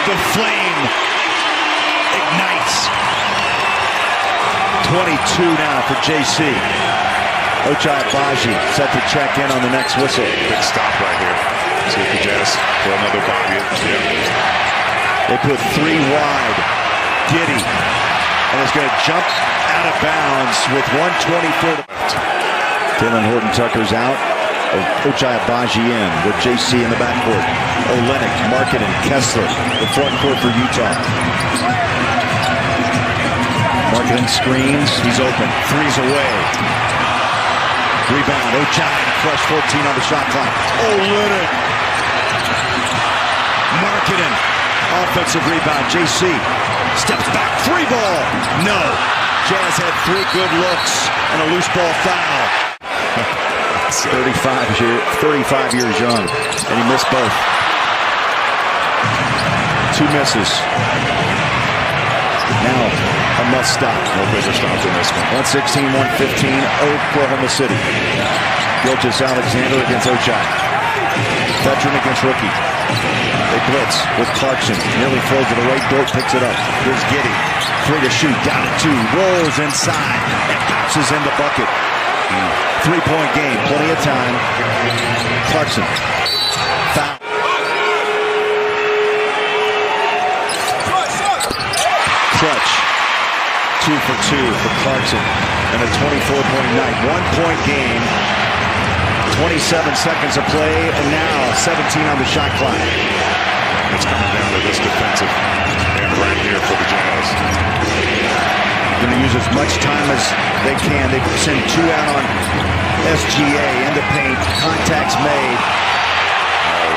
The flame ignites. 22 now for JC. Ochai Agbaji set to check in on the next whistle. Big stop right here. See if the Jazz for another body. Yeah. They put 3 wide. Giddey. And is going to jump out of bounds with 1:24 left. Talen Horton-Tucker's out. Ochai Agbaji in with JC in the backcourt. Olynyk, Markkanen, Kessler. The front court for Utah. Markkanen screens. He's open. Three's away. Rebound. Ochai. Fresh 14 on the shot clock. Olynyk. Markkanen. Offensive rebound. JC. Steps back, 3 ball. No. Jazz had 3 good looks and a loose ball foul. 35 years young, and he missed both. 2 misses. Now a must stop. No bigger stop than this one. 116-115, Oklahoma City. Gilgeous-Alexander against Ochai. Veteran against rookie. They blitz with Clarkson. Nearly throws it away. Dort picks it up. Here's Giddey. 3 to shoot. Down to 2. Rolls inside. And bounces in the bucket. 3-point game. Plenty of time. Clarkson. Foul. Clutch. 2 for 2 for Clarkson. And a 24-point night. 1-point game. 27 seconds of play, and now 17 on the shot clock. It's coming down to this defensive end right here for the Jazz. Going to use as much time as they can. They send 2 out on SGA in the paint. Contacts made.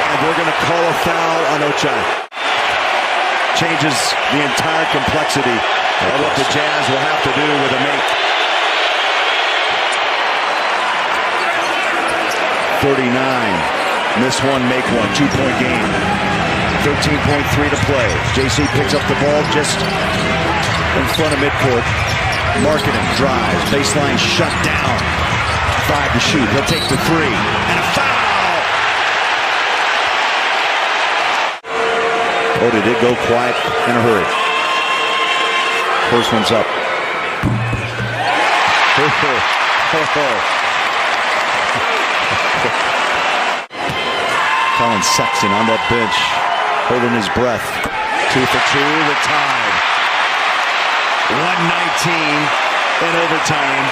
And they're going to call a foul on Ochai. Changes the entire complexity of what the Jazz will have to do with a make. 39. Miss one, make one. 2-point game. 13.3 to play. JC picks up the ball just in front of midcourt. Markkanen drives. Baseline shut down. 5 to shoot. He'll take the 3. And a foul! Oh, did it go quiet in a hurry? First one's up. Colin Sexton on that bench, holding his breath. 2 for 2, the tie. 119 in overtime.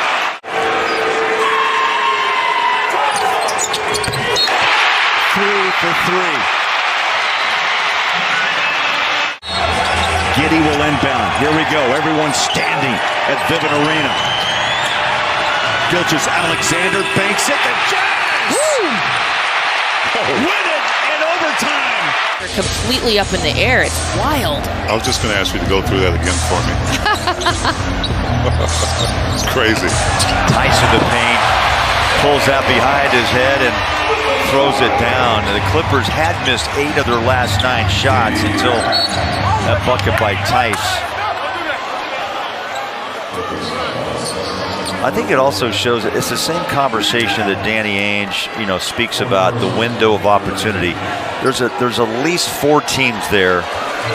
Three for 3. Giddey will inbound. Here we go. Everyone's standing at Vivint Arena. Gilgeous Alexander banks it. The Jazz win it in overtime. They're completely up in the air. It's wild. I was just going to ask you to go through that again for me. It's crazy. Tyson the paint, pulls that behind his head and throws it down. The Clippers had missed 8 of their last 9 shots until that bucket by Tice. I think it also shows that it's the same conversation that Danny Ainge, speaks about, the window of opportunity. There's at least 4 teams there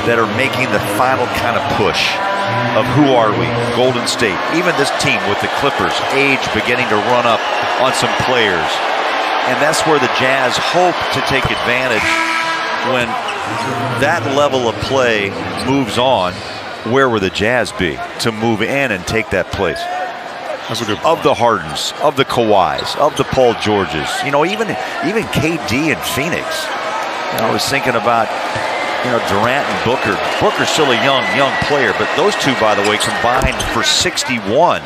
that are making the final kind of push of who are we? Golden State. Even this team with the Clippers, age beginning to run up on some players. And that's where the Jazz hope to take advantage when that level of play moves on. Where will the Jazz be to move in and take that place? That's a good of the Hardens, of the Kawhis, of the Paul Georges, even KD and Phoenix. I was thinking about, Durant and Booker. Booker's still a young player, but those two, by the way, combined for 61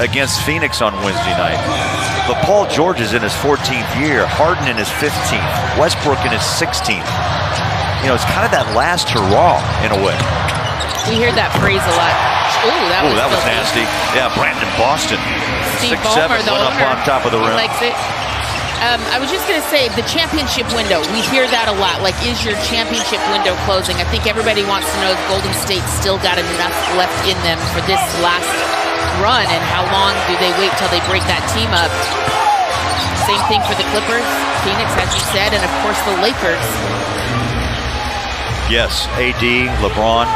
against Phoenix on Wednesday night. But Paul George is in his 14th year, Harden in his 15th, Westbrook in his 16th. It's kind of that last hurrah in a way. We hear that phrase a lot. Ooh, that was nasty. Yeah, Brandon Boston. Steve 6'7", Ballmer, the went up owner, on top of the rim. He likes it. I was just going to say, the championship window, we hear that a lot. Like, is your championship window closing? I think everybody wants to know if Golden State still got enough left in them for this last run, and how long do they wait till they break that team up? Same thing for the Clippers, Phoenix, as you said, and of course the Lakers. Yes, AD, LeBron.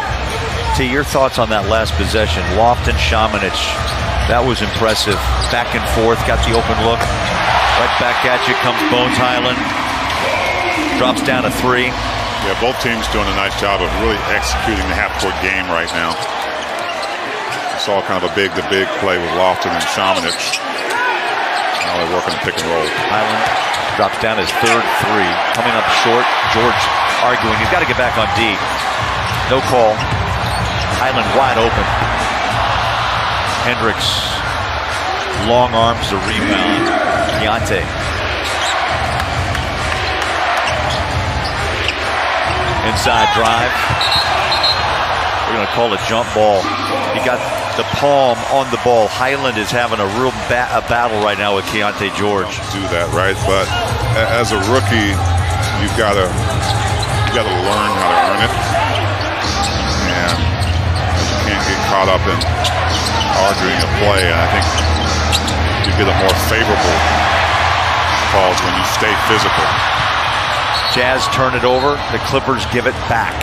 T, your thoughts on that last possession? Lofton, Šamanić, that was impressive. Back and forth, got the open look. Right back at you comes Bones Highland. Drops down to 3. Yeah, both teams doing a nice job of really executing the half-court game right now. I saw kind of a big-to-big play with Lofton and Šamanić. Now they're working the pick and roll. Highland drops down his 3rd 3. Coming up short. George arguing. He's got to get back on D. No call. Highland wide open. Hendricks, long arms the rebound. Keontae. Inside drive. We're going to call a jump ball. He got the palm on the ball. Highland is having a real battle right now with Keontae George. Do that, right? But as a rookie, you gotta learn how to earn it. And can't get caught up in arguing a play, and I think you get a more favorable calls when you stay physical. Jazz turn it over, the Clippers give it back.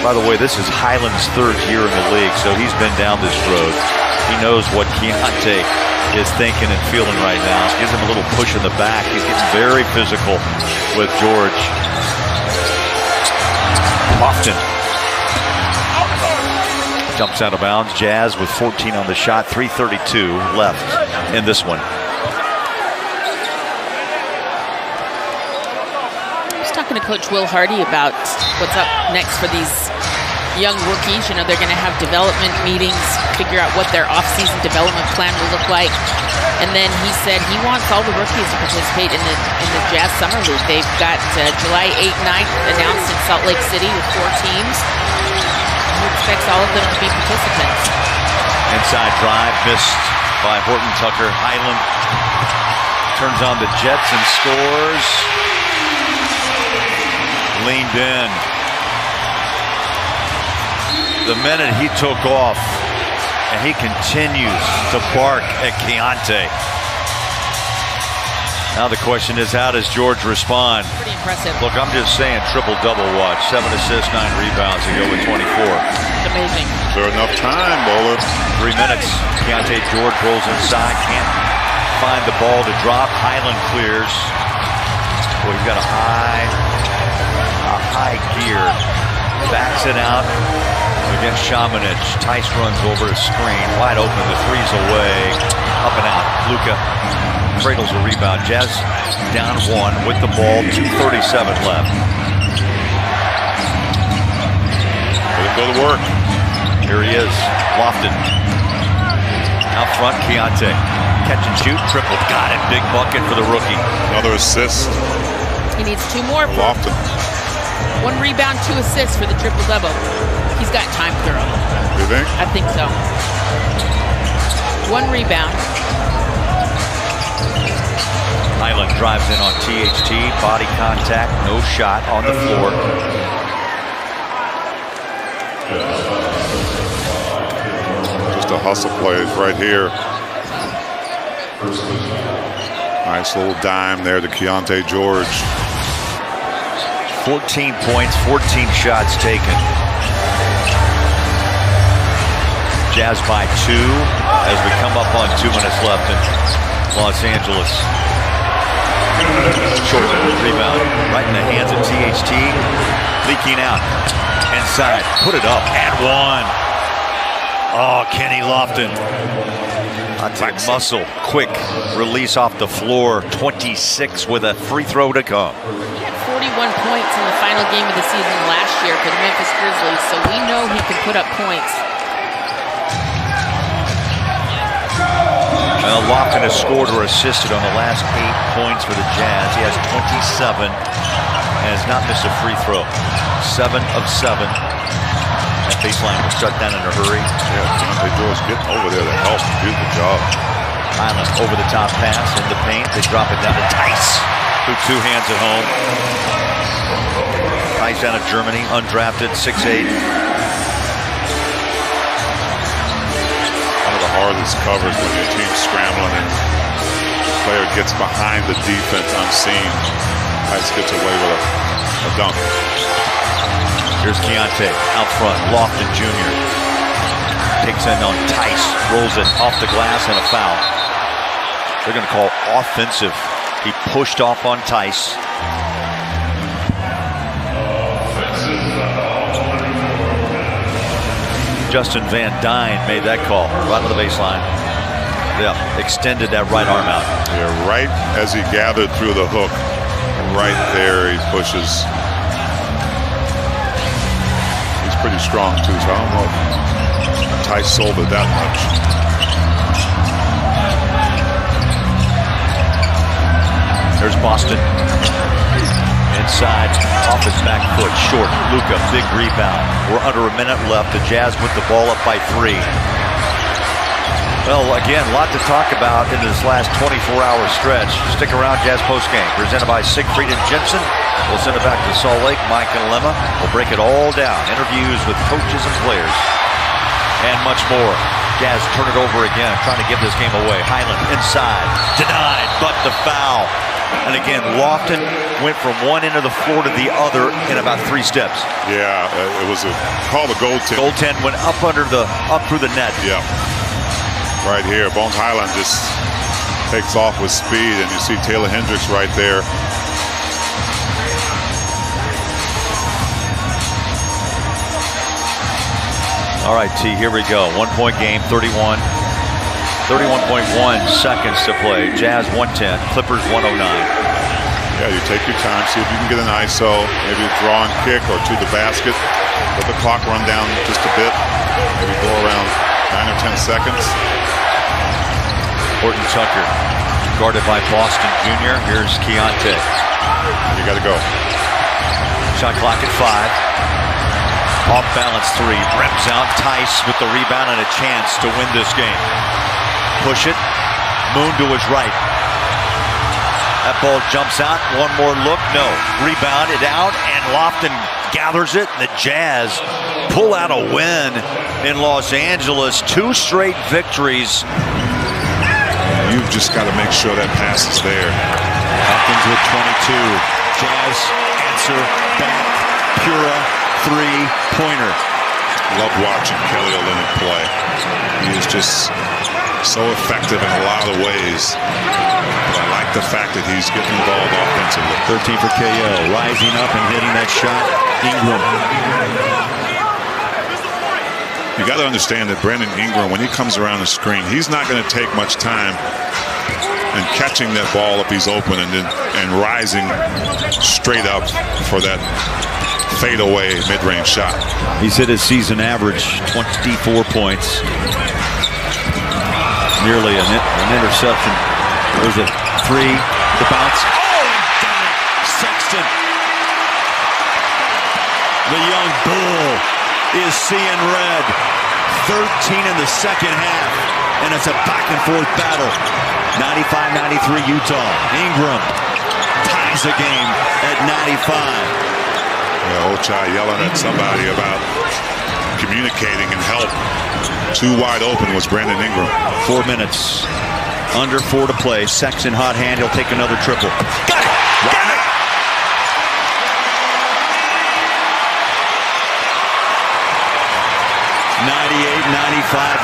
By the way, this is Highland's 3rd year in the league, so he's been down this road. He knows what Keontae is thinking and feeling right now. Gives him a little push in the back. He's getting very physical with George. Lofton jumps out of bounds. Jazz with 14 on the shot. 3:32 left in this one. I was talking to Coach Will Hardy about what's up next for these young rookies. They're going to have development meetings, figure out what their off-season development plan will look like. And then he said he wants all the rookies to participate in the Jazz Summer League. They've got July 8th, 9th announced in Salt Lake City with 4 teams. He expects all of them to be participants. Inside drive missed by Horton Tucker. Highland turns on the Jets and scores. Leaned in. The minute he took off, and he continues to bark at Keontae. Now the question is, how does George respond? Pretty impressive. Look, I'm just saying, triple-double watch. 7 assists, 9 rebounds to go with 24. It's amazing. Is there enough time, Bowler? 3 minutes. Keontae George rolls inside. Can't find the ball to drop. Highland clears. Boy, he's got a high gear. Backs it out against Shamanich. Tice runs over a screen. Wide open. The three's away. Up and out. Luka cradles a rebound. Jazz down 1 with the ball. 2:37 left. Let him go to work. Here he is. Lofton. Out front, Keontae. Catch and shoot. Triple. Got it. Big bucket for the rookie. Another assist. He needs 2 more. Lofton. 1 rebound, 2 assists for the triple-double. He's got time through. You think? I think so. 1 rebound. Highland drives in on THT. Body contact. No shot on the floor. Just a hustle plays right here. Nice little dime there to Keontae George. 14 points, 14 shots taken. Jazz by 2 as we come up on 2 minutes left in Los Angeles. Short rebound right in the hands of THT. Leaking out. Inside. Put it up. And 1. Oh, Kenny Lofton. Muscle. Quick release off the floor. 26 with a free throw to come. 41 points in the final game of the season last year for the Memphis Grizzlies, so we know he can put up points. Well, Lofton has scored or assisted on the last 8 points for the Jazz. He has 27 and has not missed a free throw. 7 of 7. That baseline was shut down in a hurry. Yeah, Keontae George getting over there to help. Beautiful job. Highland over the top pass in the paint. They drop it down to Tice, who 2 hands at home. Tice out of Germany, undrafted, 6'8". One of the hardest covers when your team's scrambling and the player gets behind the defense unseen. Tice gets away with a dunk. Here's Keontae out front. Lofton Jr. takes in on Tice, rolls it off the glass and a foul. They're going to call offensive. He pushed off on Tice. Justin Van Dyne made that call right on the baseline. Yeah, extended that right arm out. Yeah, right as he gathered through the hook, right there he pushes. He's pretty strong too, so I don't know if Tice sold it that much. There's Boston. Inside, off his back foot, short. Luka, big rebound. We're under a minute left. The Jazz with the ball up by 3. Well, again, a lot to talk about in this last 24-hour stretch. Stick around, Jazz postgame, presented by Siegfried and Jensen. We'll send it back to Salt Lake. Mike and Lemma will break it all down. Interviews with coaches and players, and much more. Jazz turn it over again, trying to give this game away. Highland inside, denied, but the foul. And again, Lofton went from one end of the floor to the other in about 3 steps. Yeah, it was called a goaltend. Goaltend went up through the net. Yeah, right here. Bones Highland just takes off with speed, and you see Taylor Hendricks right there. All right, T, here we go. 1-point game, 31.1 seconds to play. Jazz 110, Clippers 109. Yeah, you take your time, see if you can get an ISO, maybe a drawing kick or to the basket. Let the clock run down just a bit. Maybe go around 9 or 10 seconds. Horton Tucker, guarded by Boston Jr. Here's Keontae. You got to go. Shot clock at 5. Off balance 3, rims out. Tice with the rebound and a chance to win this game. Push it, Moon to his right. That ball jumps out, one more look, no. Rebounded out, and Lofton gathers it. The Jazz pull out a win in Los Angeles. 2 straight victories. You've just got to make sure that pass is there. Hawkins with 22. Jazz answer back. Pura three-pointer. Love watching Kelly Olynyk play. He is just so effective in a lot of ways. But I like the fact that he's getting involved offensively. 13 for KO. Rising up and hitting that shot. Ingram. You got to understand that Brandon Ingram, when he comes around the screen, he's not going to take much time in catching that ball if he's open and rising straight up for that fadeaway mid-range shot. He's hit his season average 24 points. Nearly an interception. There's a three, the bounce. Oh, and got it. Sexton. The young bull is seeing red. 13 in the second half, and it's a back-and-forth battle. 95-93 Utah. Ingram ties the game at 95. Yeah, Ochai yelling at somebody about communicating and help. Too wide open was Brandon Ingram. 4 minutes. Under 4 to play. Sexton hot hand. He'll take another triple. Got it! Got it!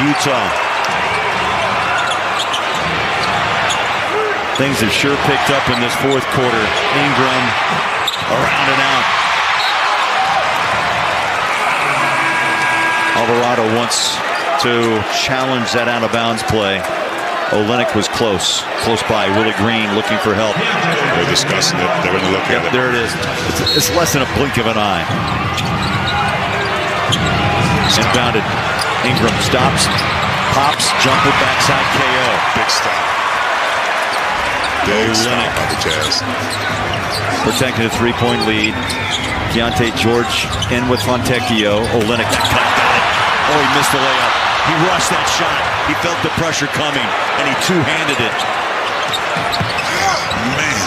Utah. Things have sure picked up in this fourth quarter. Ingram around and out. Alvarado wants to challenge that out-of-bounds play. Olynyk was close by. Willie Green looking for help. They're discussing it. They're going to look at it. There it is. It's less than a blink of an eye. Inbounded. Ingram stops, pops, jumper, backside KO. Big stop. Big stop by the Jazz. Protecting a three-point lead. Keontae George in with Fontecchio. Olynyk got it. Oh, he missed the layup. He rushed that shot. He felt the pressure coming, and he two-handed it. Man.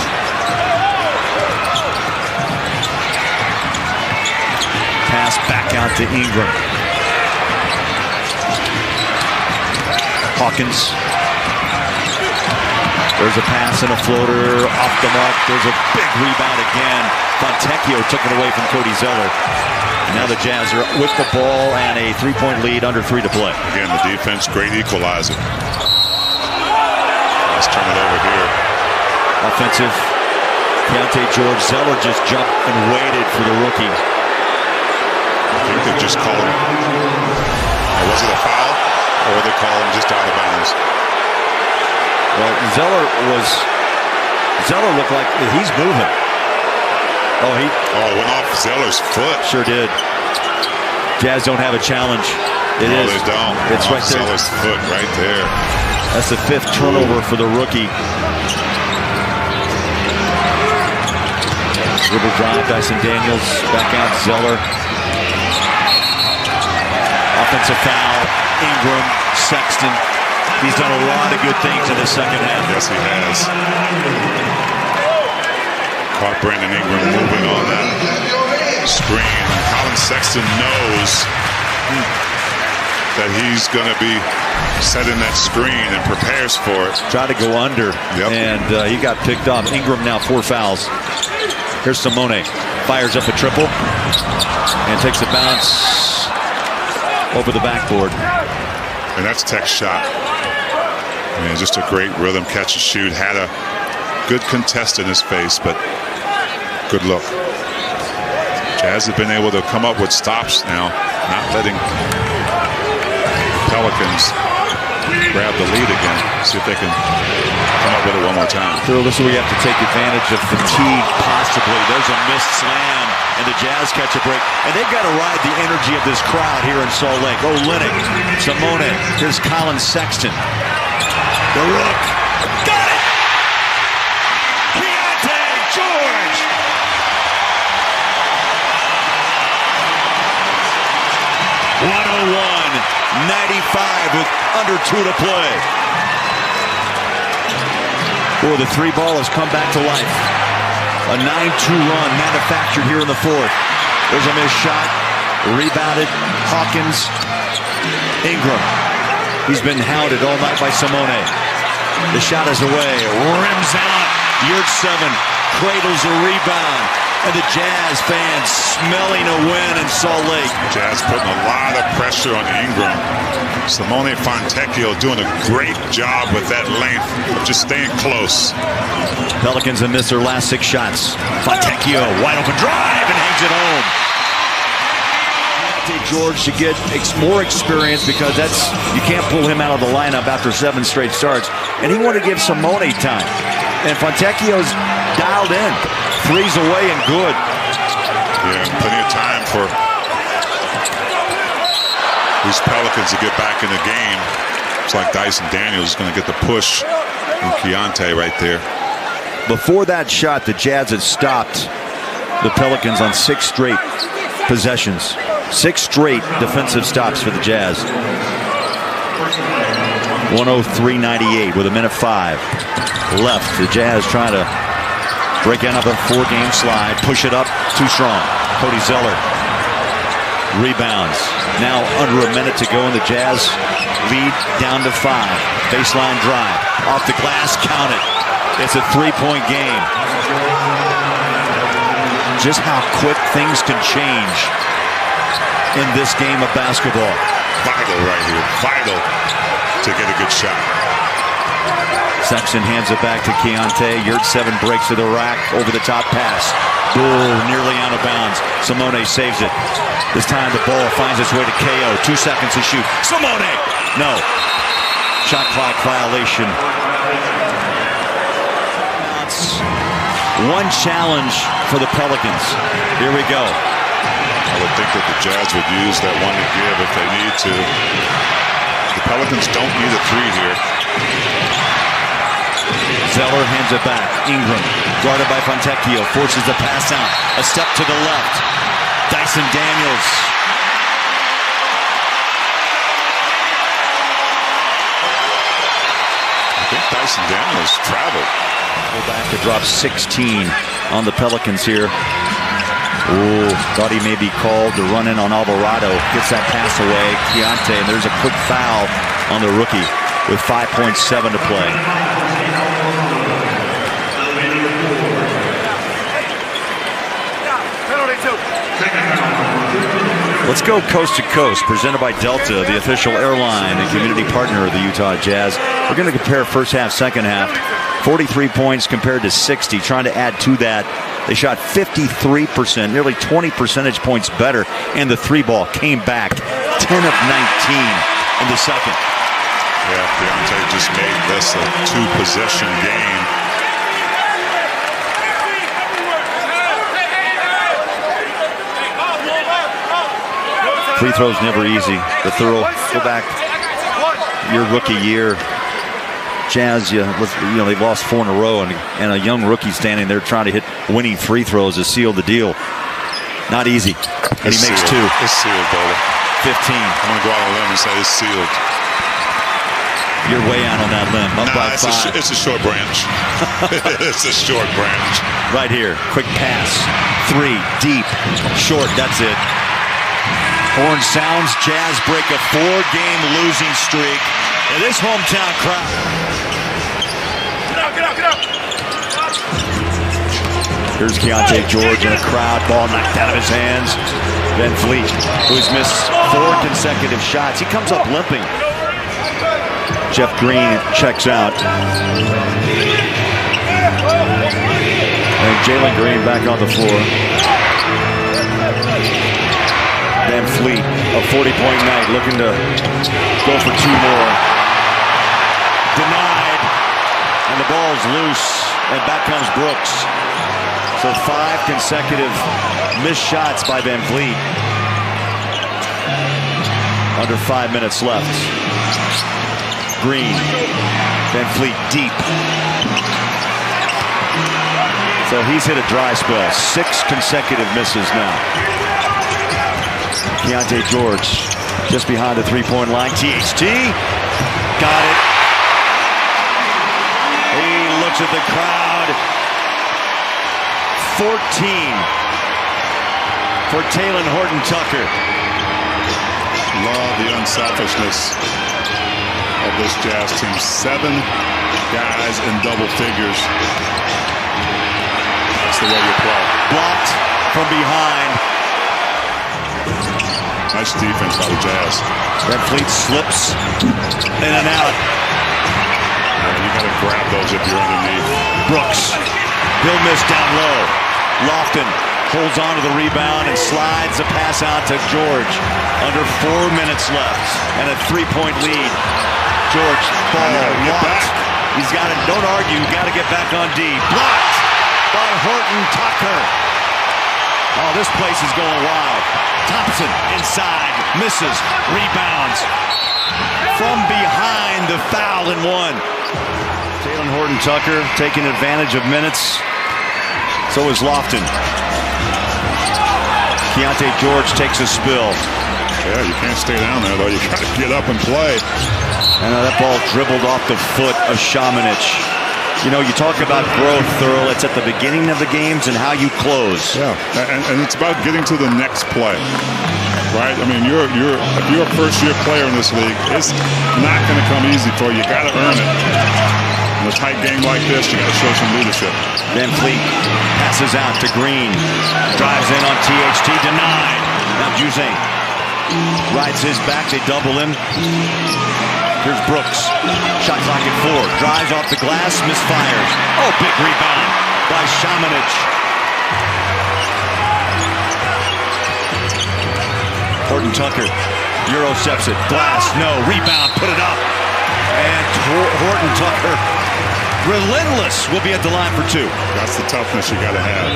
Pass back out to Ingram. Hawkins. There's a pass and a floater off the mark. There's a big rebound again. Fontecchio took it away from Cody Zeller. Now the Jazz are with the ball and a three-point lead, under 3 to play. Again, the defense, great equalizer. Let's turn it over here. Offensive. Keontae George. Zeller just jumped and waited for the rookie. I think they just called him. Was it a foul? Or they call him just out of bounds? Well, Zeller looked like he's moving. Oh, it went off Zeller's foot. Sure did. Jazz don't have a challenge. No, they don't. It's right there. Zeller's foot right there. That's the 5th turnover for the rookie. Dribble drive, Dyson Daniels back out. Zeller. Offensive foul. Ingram, Sexton. He's done a lot of good things in the second half. Yes, he has. Caught Brandon Ingram moving on that screen. Colin Sexton knows that he's going to be setting that screen and prepares for it. Tried to go under, and he got picked off. Ingram now 4 fouls. Here's Simone. Fires up a triple and takes a bounce over the backboard. And that's Tech's shot. I mean, just a great rhythm catch and shoot. Had a good contest in his face, but good look. Jazz have been able to come up with stops now, not letting Pelicans grab the lead again. See if they can come up with it one more time. So this is where you have to take advantage of fatigue, possibly. There's a missed slam, and the Jazz catch a break. And they've got to ride the energy of this crowd here in Salt Lake. Olynyk, Simone, here's Colin Sexton. The Rook, got it! Keontae George! .101-95 with under 2 to play. Boy, the 3 ball has come back to life. A 9-2 run manufactured here in the 4th. There's a missed shot. Rebounded. Hawkins. Ingram. He's been hounded all night by Simone. The shot is away. Rims out. Yurtseven cradles a rebound. And the Jazz fans smelling a win in Salt Lake. Jazz putting a lot of pressure on Ingram. Simone Fontecchio doing a great job with that length of just staying close. Pelicans have missed their last 6 shots. Fontecchio, wide open drive and hangs it home. George to get more experience because you can't pull him out of the lineup after 7 straight starts. And he wanted to give Simone time. And Fontecchio's dialed in. 3's away and good. Yeah, plenty of time for these Pelicans to get back in the game. It's like Dyson Daniels is going to get the push from Keontae right there. Before that shot, the Jazz had stopped the Pelicans on 6 straight possessions. 6 straight defensive stops for the Jazz. 103-98 with a minute 5 left. The Jazz trying to break out of a 4-game slide, push it up, too strong. Cody Zeller rebounds. Now under a minute to go, and the Jazz lead down to 5. Baseline drive, off the glass, count it. It's a 3-point game. Just how quick things can change in this game of basketball. Vital right here, vital to get a good shot. Sexton hands it back to Keontae. Yurtseven breaks to the rack. Over the top pass. Ooh, nearly out of bounds. Simone saves it. This time the ball finds its way to KO. 2 seconds to shoot. Simone! No. Shot clock violation. One challenge for the Pelicans. Here we go. I would think that the Jazz would use that one to give if they need to. The Pelicans don't need a 3 here. Zeller hands it back. Ingram, guarded by Fontecchio, forces the pass out. A step to the left. Dyson Daniels. I think Dyson Daniels traveled. Go back to drop 16 on the Pelicans here. Ooh, thought he may be called to run in on Alvarado. Gets that pass away. Keontae, and there's a quick foul on the rookie with 5.7 to play. Let's go coast to coast, presented by Delta, the official airline and community partner of the Utah Jazz. We're going to compare first half, second half. 43 points compared to 60. Trying to add to that, they shot 53%, nearly 20 percentage points better, and the 3-ball came back 10 of 19 in the second. Yeah, Keontae just made this a 2-possession game. Free throws never easy. The thorough, go back your rookie year. Jazz, they've lost 4 in a row, and a young rookie standing there trying to hit winning free throws to seal the deal. Not easy. And he makes 2. It's sealed, brother. 15. I'm going to go out on a limb and say it's sealed. You're way out on that limb. Up by 5. It's a short branch. It's a short branch. Right here. Quick pass. 3. Deep. Short. That's it. Horn sounds. Jazz break a 4-game losing streak. And this hometown crowd. Get out. Here's Keontae George in a crowd. Ball knocked out of his hands. Van Fleet, who's missed 4 consecutive shots. He comes up limping. Jeff Green checks out. And Jalen Green back on the floor. Van Fleet, a 40-point night, looking to go for 2 more. Denied, and the ball's loose, and back comes Brooks. So 5 consecutive missed shots by Van Fleet. Under 5 minutes left. Green, Van Fleet deep. So he's hit a dry spell. 6 consecutive misses now. Keontae George just behind the 3-point line. THT got it. He looks at the crowd. 14 for Talen Horton-Tucker. Love the unselfishness of this Jazz team. 7 guys in double figures. the way you play. Blocked from behind. Nice defense by the Jazz. Van Fleet slips in and out. You got to grab those if you're underneath. Brooks. He'll miss down low. Lofton holds on to the rebound and slides the pass out to George. Under 4 minutes left and a 3-point lead. George, ball locked. He's got it. Don't argue. Got to get back on D. Blocked by Horton Tucker. Oh, this place is going wild. Thompson inside, misses, rebounds. From behind, the foul and one. Talen Horton Tucker taking advantage of minutes. So is Lofton. Keontae George takes a spill. Yeah, you can't stay down there, though. You got to get up and play. And that ball dribbled off the foot of Šamanić. You know, you talk about growth, Thurl. It's at the beginning of the games and how you close. Yeah, and it's about getting to the next play, right? I mean, if you're a first-year player in this league, it's not going to come easy for you. You got to earn it. In a tight game like this, you got to show some leadership. Van Fleet passes out to Green, drives in on THT, denied. Now Juzang rides his back. They double him. Here's Brooks. Shot clock at 4. Drives off the glass, misfires. Oh, big rebound by Šamanić. Horton Tucker. Eurosteps it. Glass, no. Rebound, put it up. And Horton Tucker, relentless, will be at the line for 2. That's the toughness you got to have.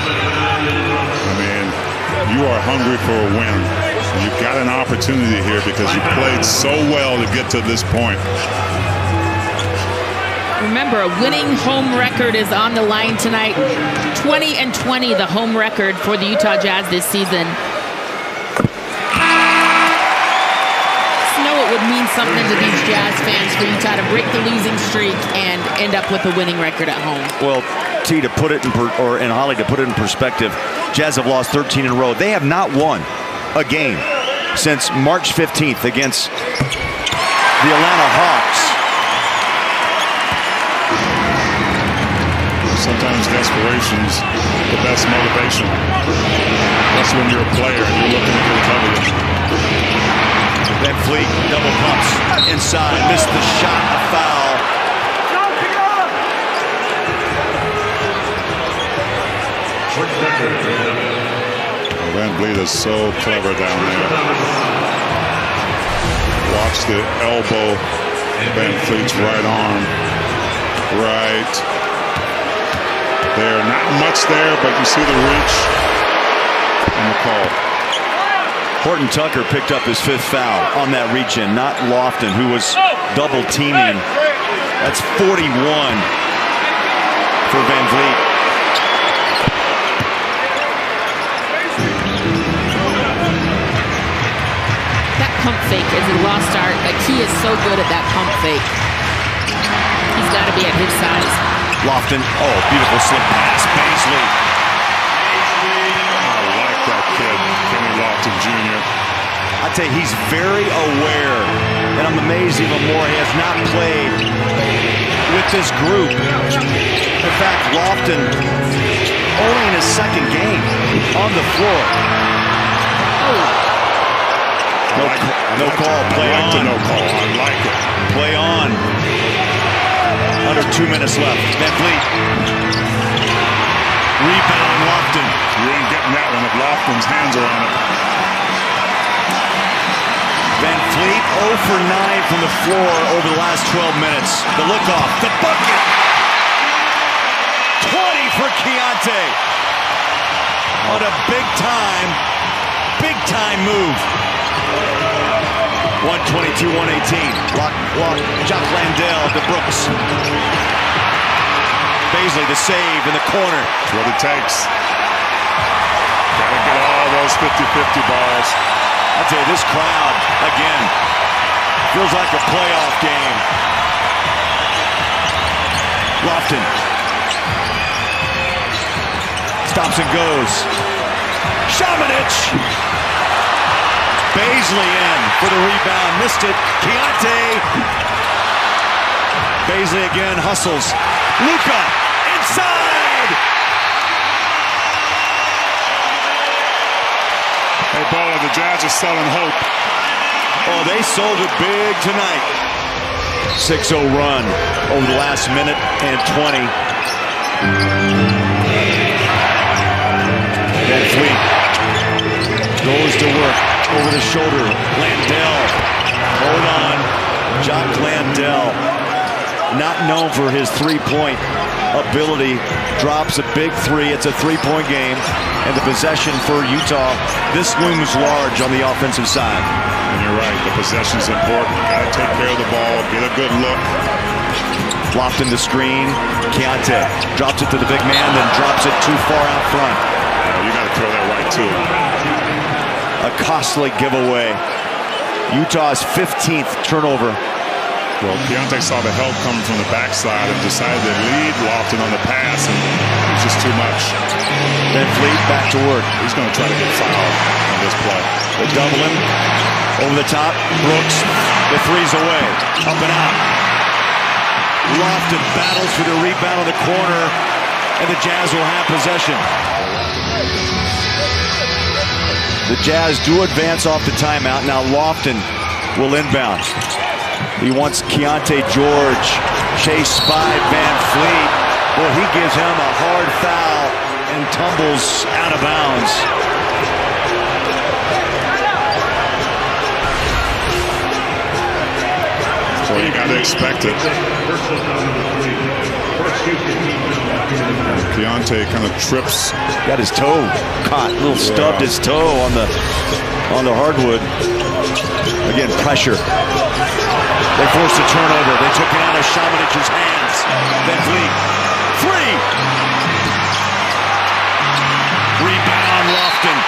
I mean, you are hungry for a win. And you've got an opportunity here because you played so well to get to this point. Remember, a winning home record is on the line tonight. 20-20, the home record for the Utah Jazz this season. Just know it would mean something to these Jazz fans for Utah to break the losing streak and end up with a winning record at home. Well, T, to put it in, and Holly, to put it in perspective, Jazz have lost 13 in a row. They have not won a game since March 15th against the Atlanta Hawks. Sometimes desperation's the best motivation. That's when you're a player and you're looking to get a W. Van Fleet double pumps inside, missed the shot, a foul. Van Vliet is so clever down there. Watch the elbow. Van Fleet's right arm. Right there. Not much there, but you see the reach and the call. Horton Tucker picked up his 5th foul on that reach-in, not Lofton, who was double teaming. That's 41 for Van Vliet. Pump fake is a lost art. Like, he is so good at that pump fake. He's got to be at his size. Lofton, oh, beautiful slip pass. Baisley. I like that kid, Kenny Lofton Jr. I tell you, he's very aware, and I'm amazed even more he has not played with this group. In fact, Lofton only in his 2nd game on the floor. Oh. No call, play on. No call, I like it. Play on. Under 2 minutes left. Van Fleet. Rebound, Lofton. You ain't getting that one if Lofton's hands are on it. Van Fleet 0 for 9 from the floor over the last 12 minutes. The look off, the bucket. 20 for Keontae. On a big time move. 122-118. Block. Jock Landale to Brooks. Baisley the save in the corner. That's what it takes. Gotta get all those 50-50 balls. I tell you, this crowd, again, feels like a playoff game. Lofton. Stops and goes. Šamanić. Baisley in for the rebound. Missed it. Keontae. Baisley again hustles. Luka inside. Hey, Ball, the Jazz are selling hope. Oh, they sold it big tonight. 6-0 run over the last minute and 20. Van Fleet goes to work over the shoulder. Landell, hold on. Jock Landell, not known for his three-point ability, drops a big three. It's a three-point game, and the possession for Utah, this looms large on the offensive side. And you're right, the possession's important. Got to take care of the ball, get a good look. Lofton the screen. Keontae drops it to the big man, then drops it too far out front. You got to throw that right to him. A costly giveaway. Utah's 15th turnover. Well, Keontae saw the help coming from the backside and decided to lead Lofton on the pass, and it was just too much. Van Fleet back to work. He's going to try to get fouled on this play. They double him. Over the top. Brooks. The three's away. Up and out. Lofton battles for the rebound on the corner, and the Jazz will have possession. The Jazz do advance off the timeout. Now Lofton will inbound. He wants Keontae George chased by Van Fleet. Well, he gives him a hard foul and tumbles out of bounds. Well, you got to expect it. Keontae kind of trips. Got his toe caught, a little stubbed his toe on the hardwood. Again, pressure. They forced a turnover. They took it out of Šamanić's hands. Van Fleet. Three! Rebound, Lofton.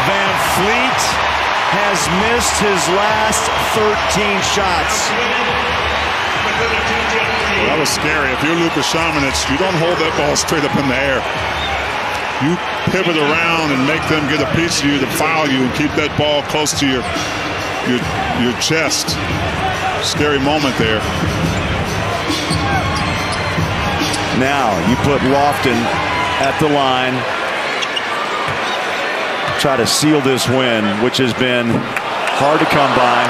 Van Fleet has missed his last 13 shots. Well, that was scary. If you're Luka Šamanić, you don't hold that ball straight up in the air. You pivot around and make them get a piece of you to foul you and keep that ball close to your chest. Scary moment there. Now you put Lofton at the line. Try to seal this win, which has been hard to come by.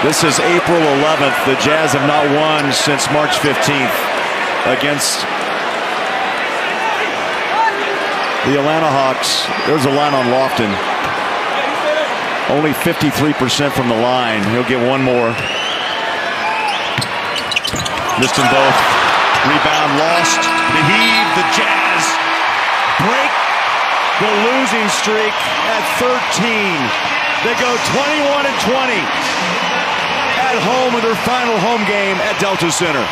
This is April 11th. The Jazz have not won since March 15th against the Atlanta Hawks. There's a line on Lofton. Only 53% from the line. He'll get one more. Missed them both. Rebound lost. The heave. The Jazz break the losing streak at 13. They go 21-20 at home in their final home game at Delta Center.